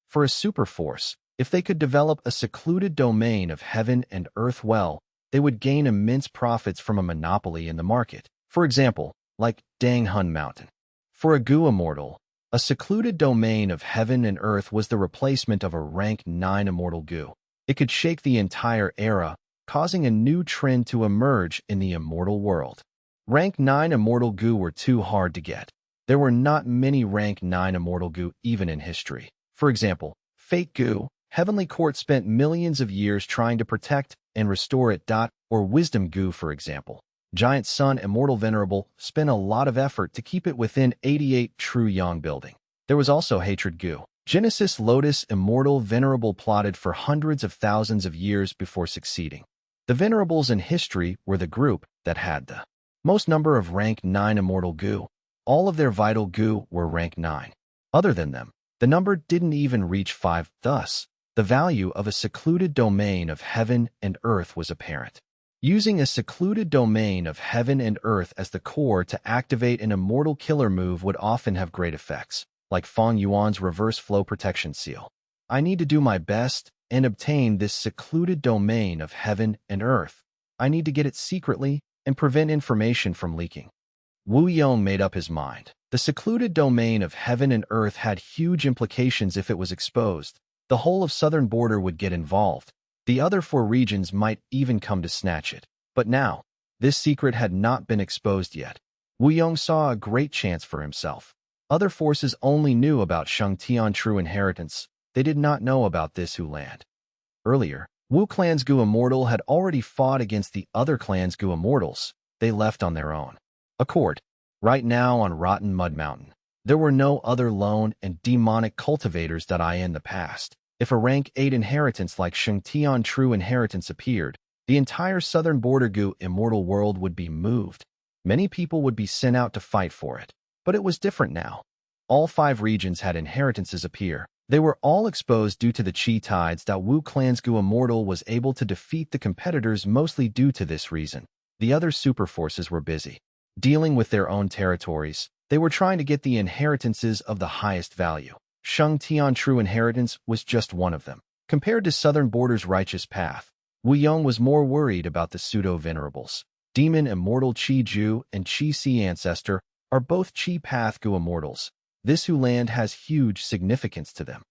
For a superforce, if they could develop a secluded domain of heaven and earth well, they would gain immense profits from a monopoly in the market. For example, like Dang Hun Mountain. For a Gu immortal, a secluded domain of heaven and earth was the replacement of a rank 9 immortal Gu. It could shake the entire era, causing a new trend to emerge in the immortal world. Rank 9 immortal Gu were too hard to get. There were not many rank 9 immortal Gu even in history. For example, Fake Gu, Heavenly Court spent millions of years trying to protect and restore it. Or Wisdom Gu, for example. Giant Sun Immortal Venerable spent a lot of effort to keep it within 88 True Yang building. There was also Hatred Gu. Genesis Lotus Immortal Venerable plotted for hundreds of thousands of years before succeeding. The Venerables in history were the group that had the most number of rank 9 immortal Gu. All of their vital Gu were rank 9. Other than them, The number didn't even reach 5. Thus, the value of a secluded domain of heaven and earth was apparent. Using a secluded domain of heaven and earth as the core to activate an immortal killer move would often have great effects, like Fang Yuan's reverse flow protection seal. I need to do my best and obtain this secluded domain of heaven and earth. I need to get it secretly and prevent information from leaking. Wu Yong made up his mind. The secluded domain of heaven and earth had huge implications if it was exposed. The whole of southern border would get involved. The other 4 regions might even come to snatch it. But now, this secret had not been exposed yet. Wu Yong saw a great chance for himself. Other forces only knew about Shengtian true inheritance. They did not know about this Hu land. Earlier, Wu clan's Gu Immortal had already fought against the other clan's Gu Immortals. They left on their own accord. Right now on Rotten Mud Mountain, there were no other lone and demonic cultivators that I in the past. If a rank 8 inheritance like Shengtian true inheritance appeared, the entire southern border Gu Immortal world would be moved. Many people would be sent out to fight for it. But it was different now. All 5 regions had inheritances appear. They were all exposed due to the chi tides that Wu clan's Gu Immortal was able to defeat the competitors mostly due to this reason. The other super forces were busy dealing with their own territories. They were trying to get the inheritances of the highest value. Shengtian true inheritance was just one of them. Compared to southern border's righteous path, Wu Yong was more worried about the pseudo-venerables. Demon Immortal Chi Ju and Chi Si Ancestor are both Chi Path Gu Immortals. This Hu land has huge significance to them.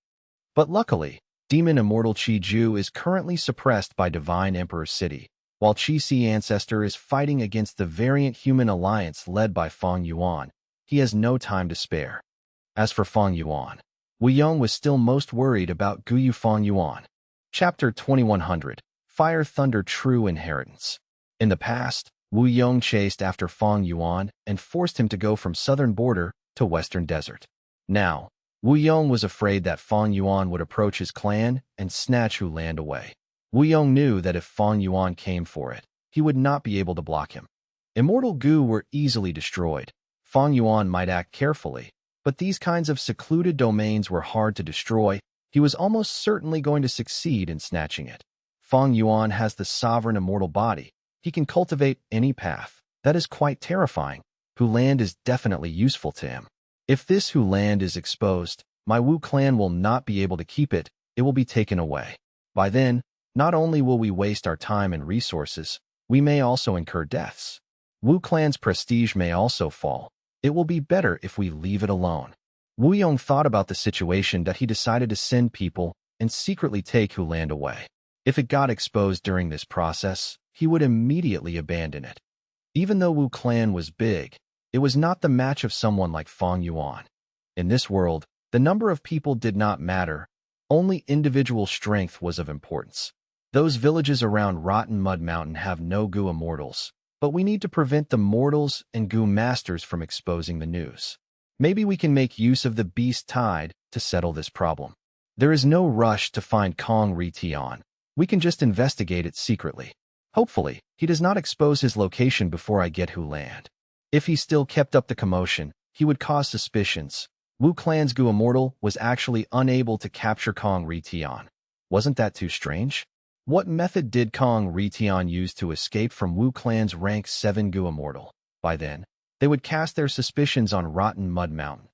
But luckily, Demon Immortal Chi Ju is currently suppressed by Divine Emperor City, while Chi Si Ancestor is fighting against the variant human alliance led by Fang Yuan. He has no time to spare. As for Fang Yuan, Wu Yong was still most worried about Guyu Fang Yuan. Chapter 2100, Fire Thunder True Inheritance. In the past, Wu Yong chased after Fang Yuan and forced him to go from southern border to western desert. Now, Wu Yong was afraid that Fang Yuan would approach his clan and snatch Hu land away. Wu Yong knew that if Fang Yuan came for it, he would not be able to block him. Immortal Gu were easily destroyed. Fang Yuan might act carefully, but these kinds of secluded domains were hard to destroy. He was almost certainly going to succeed in snatching it. Fang Yuan has the sovereign immortal body. He can cultivate any path. That is quite terrifying. Hu land is definitely useful to him. If this Hu land is exposed, my Wu clan will not be able to keep it. It will be taken away. By then, not only will we waste our time and resources, we may also incur deaths. Wu clan's prestige may also fall. It will be better if we leave it alone. Wu Yong thought about the situation that he decided to send people and secretly take Hu land away. If it got exposed during this process, he would immediately abandon it. Even though Wu clan was big, it was not the match of someone like Fang Yuan. In this world, the number of people did not matter. Only individual strength was of importance. Those villages around Rotten Mud Mountain have no Gu Immortals, but we need to prevent the mortals and Gu Masters from exposing the news. Maybe we can make use of the Beast Tide to settle this problem. There is no rush to find Kong Ritian. We can just investigate it secretly. Hopefully, he does not expose his location before I get Hu land. If he still kept up the commotion, he would cause suspicions. Wu clan's Gu Immortal was actually unable to capture Kong Ritian. Wasn't that too strange? What method did Kong Ritian use to escape from Wu clan's rank 7 Gu Immortal? By then, they would cast their suspicions on Rotten Mud Mountain.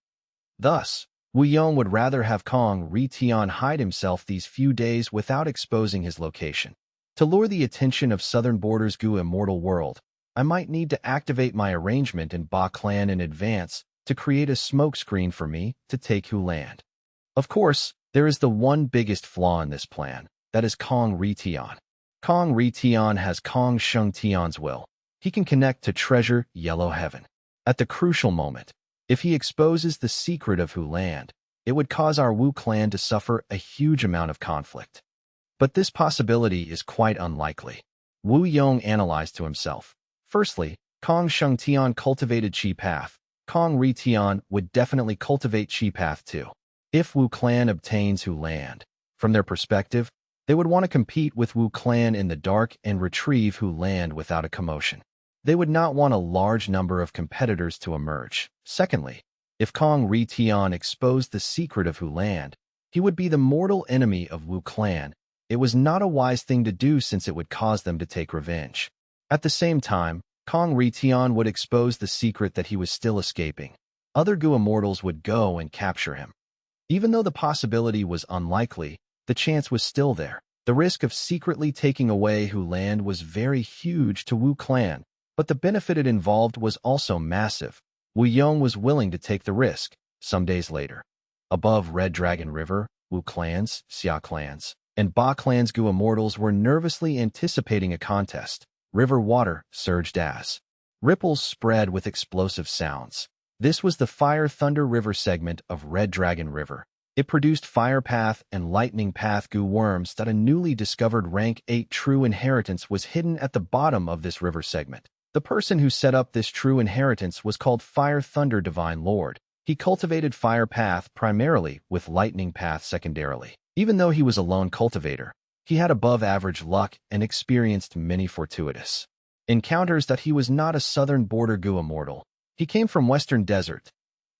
Thus, Wu Yong would rather have Kong Ritian hide himself these few days without exposing his location. To lure the attention of Southern Border's Gu Immortal world, I might need to activate my arrangement in Ba clan in advance to create a smokescreen for me to take Hu land. Of course, there is the one biggest flaw in this plan. That is Kong Ritian. Kong Ritian has Kong Shengtian's will. He can connect to treasure Yellow Heaven. At the crucial moment, if he exposes the secret of Hu land, it would cause our Wu clan to suffer a huge amount of conflict. But this possibility is quite unlikely. Wu Yong analyzed to himself. Firstly, Kong Shengtian cultivated Chi Path. Kong Ritian would definitely cultivate Chi Path too. If Wu clan obtains Hu land, from their perspective, they would want to compete with Wu clan in the dark and retrieve Hu land without a commotion. They would not want a large number of competitors to emerge. Secondly, If Kong Ritian exposed the secret of Hu Land, he would be the mortal enemy of Wu clan. It was not a wise thing to do since it would cause them to take revenge. At the same time, Kong Ritian would expose the secret that he was still escaping. Other Gu immortals would go and capture him. Even though the possibility was unlikely, the chance was still there. The risk of secretly taking away Hu Land was very huge to Wu clan, but the benefit it involved was also massive. Wu Yong was willing to take the risk. Some days later, above Red Dragon River, Wu clans, Xia clans, and Ba clans Gu immortals were nervously anticipating a contest. River water surged as ripples spread with explosive sounds. This was the Fire Thunder River segment of Red Dragon River. It produced Fire Path and Lightning Path Gu worms that a newly discovered rank 8 true inheritance was hidden at the bottom of this river segment. The person who set up this true inheritance was called Fire Thunder Divine Lord. He cultivated Fire Path primarily, with Lightning Path secondarily. Even though he was a lone cultivator, he had above-average luck and experienced many fortuitous encounters that he was not a southern border Gu immortal. He came from Western Desert.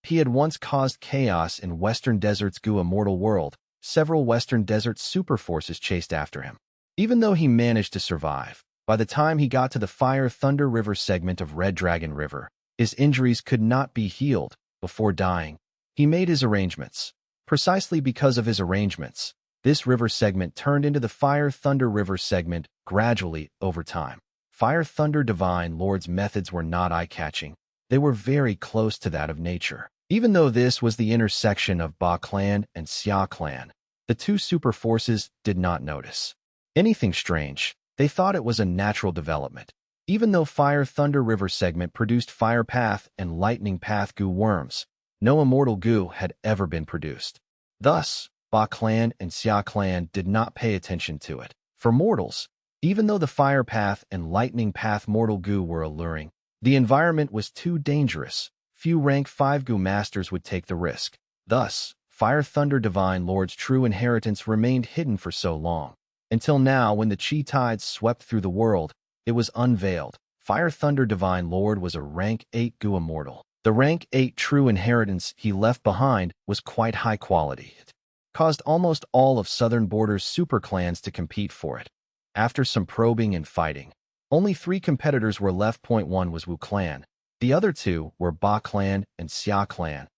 He had once caused chaos in Western Desert's Gu immortal world. Several Western Desert superforces chased after him. Even though he managed to survive, by the time he got to the Fire Thunder River segment of Red Dragon River, his injuries could not be healed. Before dying, he made his arrangements. Precisely because of his arrangements, this river segment turned into the Fire Thunder River segment gradually over time. Fire Thunder Divine Lord's methods were not eye-catching. They were very close to that of nature. Even though this was the intersection of Ba clan and Xia clan, the two super forces did not notice anything strange. They thought it was a natural development. Even though Fire Thunder River segment produced Fire Path and Lightning Path Gu worms, no immortal Gu had ever been produced. Thus, Ba clan and Xia clan did not pay attention to it. For mortals, even though the Fire Path and Lightning Path mortal Gu were alluring, the environment was too dangerous. Few rank 5 Gu masters would take the risk. Thus, Fire Thunder Divine Lord's true inheritance remained hidden for so long. Until now, when the Chi tides swept through the world, it was unveiled. Fire Thunder Divine Lord was a rank 8 Gu immortal. The rank 8 true inheritance he left behind was quite high quality. It caused almost all of Southern Border's super clans to compete for it. After some probing and fighting, only 3 competitors were left. Point 1 was Wu clan. The other 2 were Ba clan and Xia clan.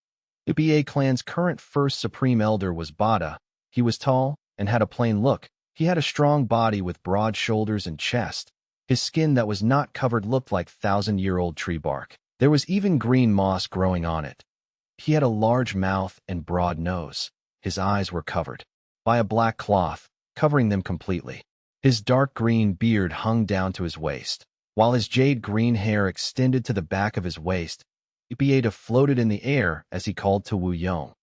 The Ba clan's current first supreme elder was Bada. He was tall and had a plain look. He had a strong body with broad shoulders and chest. His skin that was not covered looked like 1,000-year-old tree bark. There was even green moss growing on it. He had a large mouth and broad nose. His eyes were covered by a black cloth, covering them completely. His dark green beard hung down to his waist, while his jade green hair extended to the back of his waist. Beata floated in the air as he called to Wu Yong.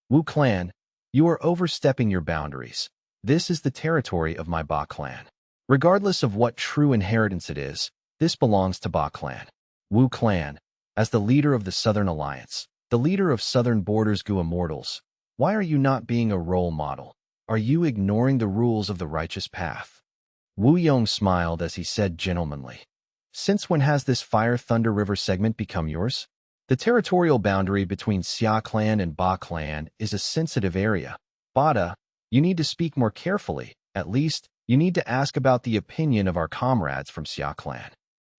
Wu clan, you are overstepping your boundaries. This is the territory of my Ba clan. Regardless of what true inheritance it is, this belongs to Ba clan. Wu clan, as the leader of the Southern Alliance, the leader of Southern Borders Gu immortals, why are you not being a role model? Are you ignoring the rules of the righteous path? Wu Yong smiled as he said gentlemanly, since when has this Fire Thunder River segment become yours? The territorial boundary between Xia clan and Ba clan is a sensitive area. Bada, you need to speak more carefully. At least, you need to ask about the opinion of our comrades from Xia clan.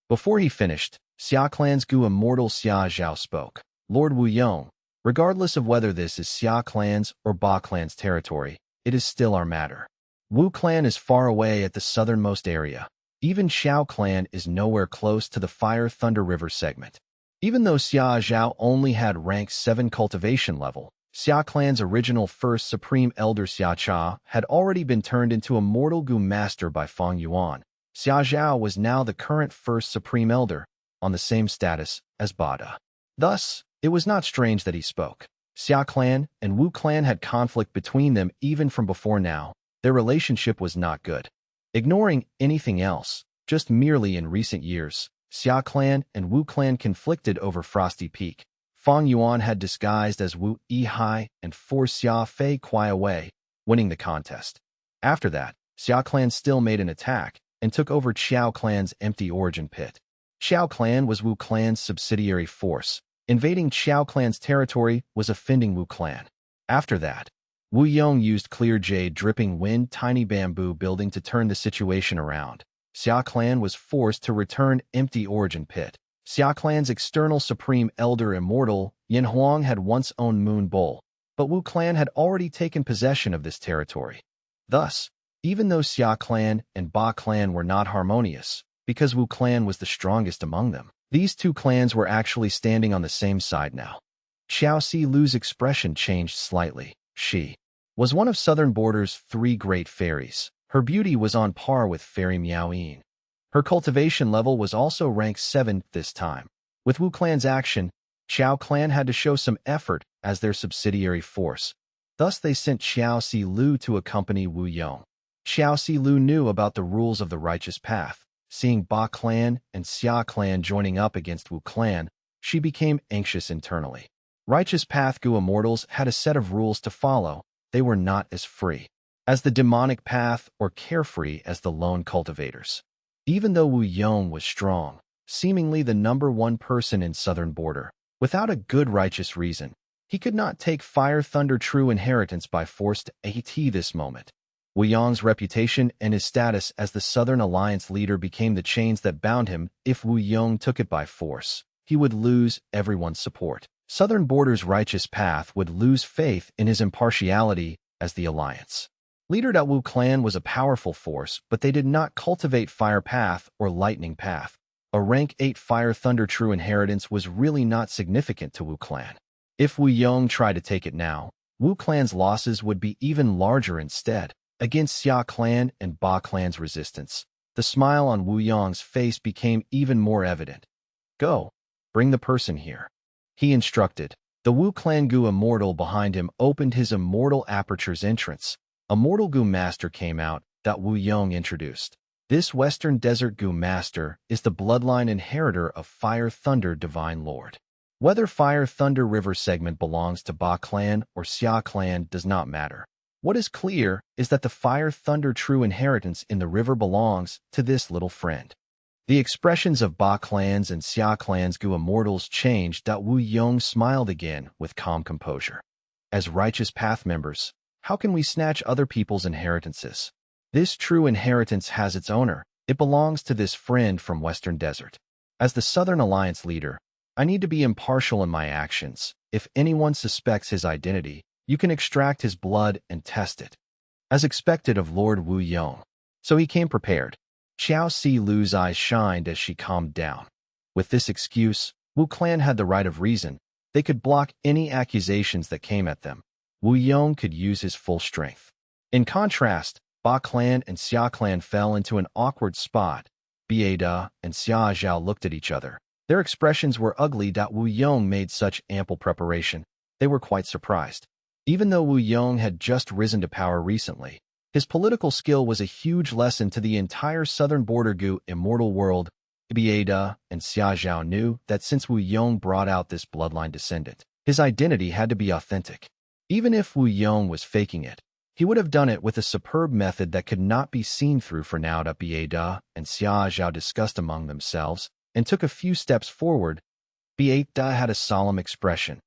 Before he finished, Xia clan's Gu immortal Xia Zhao spoke. Lord Wu Yong, regardless of whether this is Xia clan's or Ba clan's territory, it is still our matter. Wu clan is far away at the southernmost area. Even Xiao clan is nowhere close to the Fire Thunder River segment. Even though Xia Zhao only had rank 7 cultivation level, Xia clan's original first supreme elder Xia Cha had already been turned into a mortal Gu master by Fang Yuan. Xia Zhao was now the current first supreme elder, on the same status as Bada. Thus, it was not strange that he spoke. Xia clan and Wu clan had conflict between them even from before now. Their relationship was not good. Ignoring anything else, just merely in recent years, Xia clan and Wu clan conflicted over Frosty Peak. Fang Yuan had disguised as Wu Yihai and forced Xia Fei Kuai away, winning the contest. After that, Xia clan still made an attack and took over Xiao clan's empty origin pit. Xiao clan was Wu clan's subsidiary force. Invading Xiao clan's territory was offending Wu clan. After that, Wu Yong used clear jade dripping wind tiny bamboo building to turn the situation around. Xia clan was forced to return empty origin pit. Xia clan's external supreme elder immortal, Yin Huang had once owned Moon Bowl, but Wu clan had already taken possession of this territory. Thus, even though Xia clan and Ba clan were not harmonious, because Wu clan was the strongest among them, these two clans were actually standing on the same side now. Xiao Si Lu's expression changed slightly. She was one of Southern Border's three great fairies. Her beauty was on par with Fairy Miao Yin. Her cultivation level was also ranked 7th this time. With Wu clan's action, Xiao clan had to show some effort as their subsidiary force. Thus they sent Xiao Si Lu to accompany Wu Yong. Xiao Si Lu knew about the rules of the righteous path. Seeing Ba clan and Xia clan joining up against Wu clan, she became anxious internally. Righteous Path Gu immortals had a set of rules to follow. They were not as free as the demonic path or carefree as the lone cultivators. Even though Wu Yong was strong, seemingly the #1 person in Southern Border, without a good righteous reason, he could not take Fire Thunder true inheritance by force to AT this moment. Wu Yong's reputation and his status as the Southern Alliance leader became the chains that bound him. If Wu Yong took it by force, he would lose everyone's support. Southern Border's righteous path would lose faith in his impartiality as the Alliance leader. Wu clan was a powerful force, but they did not cultivate Fire Path or Lightning Path. A rank 8 Fire Thunder true inheritance was really not significant to Wu clan. If Wu Yong tried to take it now, Wu clan's losses would be even larger instead. Against Xia clan and Ba clan's resistance, the smile on Wu Yong's face became even more evident. Go, bring the person here, he instructed. The Wu clan Gu immortal behind him opened his immortal aperture's entrance. A mortal Gu master came out that Wu Yong introduced. This Western Desert Gu master is the bloodline inheritor of Fire Thunder Divine Lord. Whether Fire Thunder River segment belongs to Ba clan or Xia clan does not matter. What is clear is that the Fire Thunder true inheritance in the river belongs to this little friend. The expressions of Ba clan's and Xia clan's Gu immortals changed. Wu Yong smiled again with calm composure. As righteous path members, how can we snatch other people's inheritances? This true inheritance has its owner. It belongs to this friend from Western Desert. As the Southern Alliance leader, I need to be impartial in my actions. If anyone suspects his identity, you can extract his blood and test it. As expected of Lord Wu Yong. So he came prepared. Xiao Si Lu's eyes shined as she calmed down. With this excuse, Wu clan had the right of reason. They could block any accusations that came at them. Wu Yong could use his full strength. In contrast, Ba clan and Xia clan fell into an awkward spot. Ba and Xia Zhao looked at each other. Their expressions were ugly. Wu Yong made such ample preparation. They were quite surprised. Even though Wu Yong had just risen to power recently, his political skill was a huge lesson to the entire Southern Border Gu immortal world. Ba and Xia Zhao knew that since Wu Yong brought out this bloodline descendant, his identity had to be authentic. Even if Wu Yong was faking it, he would have done it with a superb method that could not be seen through for now. Ba and Xia Zhao discussed among themselves and took a few steps forward. Ba had a solemn expression.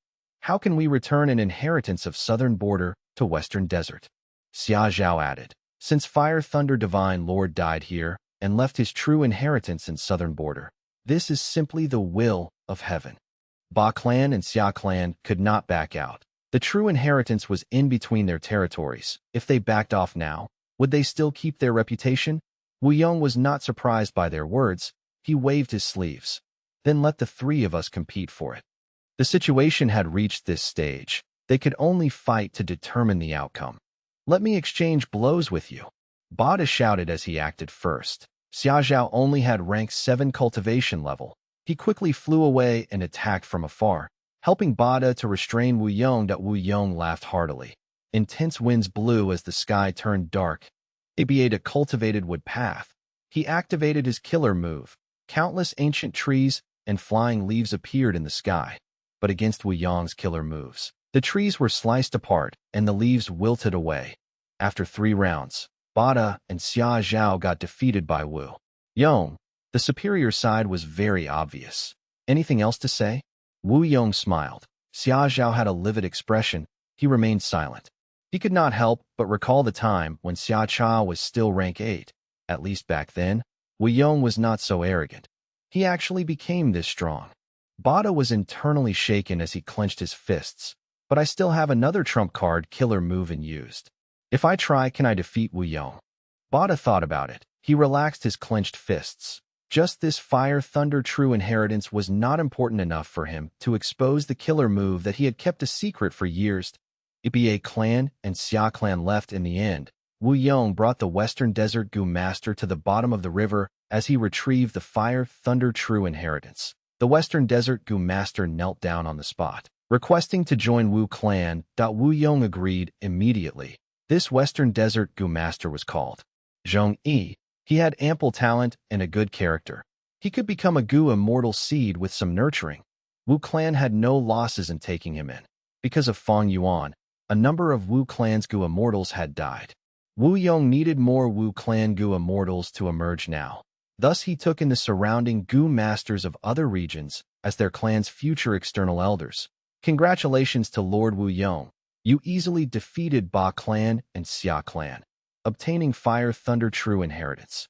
How can we return an inheritance of Southern Border to Western Desert? Xia Zhao added. Since Fire Thunder Divine Lord died here and left his true inheritance in Southern Border, this is simply the will of heaven. Ba clan and Xia clan could not back out. The true inheritance was in between their territories. If they backed off now, would they still keep their reputation? Wu Yong was not surprised by their words. He waved his sleeves. Then let the three of us compete for it. The situation had reached this stage. They could only fight to determine the outcome. Let me exchange blows with you, Ba shouted as he acted first. Xia Zhao only had rank 7 cultivation level. He quickly flew away and attacked from afar, helping Ba to restrain Wu Yong. Wu Yong laughed heartily. Intense winds blew as the sky turned dark. Ba cultivated wood path. He activated his killer move. Countless ancient trees and flying leaves appeared in the sky. But against Wu Yong's killer moves, the trees were sliced apart and the leaves wilted away. After 3 rounds, Ba and Xia Zhao got defeated by Wu Yong. The superior side was very obvious. Anything else to say? Wu Yong smiled. Xia Zhao had a livid expression. He remained silent. He could not help but recall the time when Xia Cha was still rank 8. At least back then, Wu Yong was not so arrogant. He actually became this strong. Bada was internally shaken as he clenched his fists. But I still have another trump card killer move unused. If I try, can I defeat Wu Yong? Bada thought about it. He relaxed his clenched fists. Just this fire thunder true inheritance was not important enough for him to expose the killer move that he had kept a secret for years. Ipa clan and Xia clan left in the end. Wu Yong brought the Western Desert Gu Master to the bottom of the river as he retrieved the fire thunder true inheritance. The Western Desert Gu Master knelt down on the spot, requesting to join Wu clan. Wu Yong agreed immediately. This Western Desert Gu Master was called Zhong Yi. He had ample talent and a good character. He could become a Gu immortal seed with some nurturing. Wu clan had no losses in taking him in. Because of Fang Yuan, a number of Wu clan's Gu immortals had died. Wu Yong needed more Wu clan Gu immortals to emerge now. Thus he took in the surrounding Gu masters of other regions as their clan's future external elders. Congratulations to Lord Wu Yong. You easily defeated Ba clan and Xia clan, obtaining fire thunder true inheritance.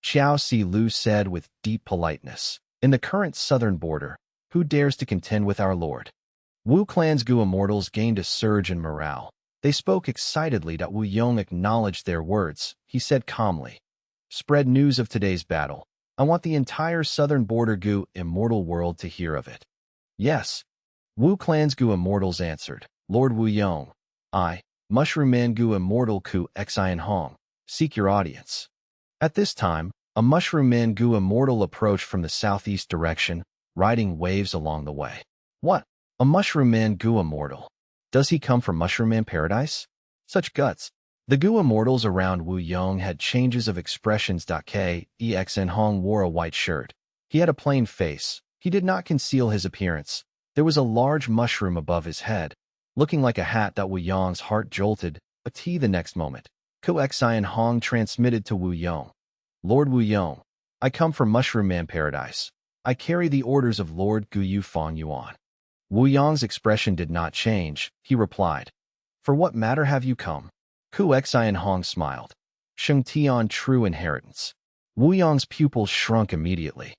Xiao Si Lu said with deep politeness. In the current southern border, who dares to contend with our lord? Wu clan's Gu immortals gained a surge in morale. They spoke excitedly. Wu Yong acknowledged their words. He said calmly, "Spread news of today's battle. I want the entire southern border Gu immortal world to hear of it." Yes. Wu clan's Gu immortals answered. Lord Wu Yong, I, Mushroom Man Gu immortal Ku Xian Hong, seek your audience. At this time, a Mushroom Man Gu immortal approached from the southeast direction, riding waves along the way. What? A Mushroom Man Gu immortal? Does he come from Mushroom Man Paradise? Such guts. The Gu immortals around Wu Yong had changes of expressions. Xian Hong wore a white shirt. He had a plain face. He did not conceal his appearance. There was a large mushroom above his head, looking like a hat. Wu Yong's heart jolted. The next moment, Ku Xian Hong transmitted to Wu Yong. Lord Wu Yong, I come from Mushroom Man Paradise. I carry the orders of Lord Gu Yu Fang Yuan. Wu Yong's expression did not change. He replied, For what matter have you come? Ku Xian Hong smiled. Sheng Tian true inheritance. Wu Yong's pupils shrunk immediately.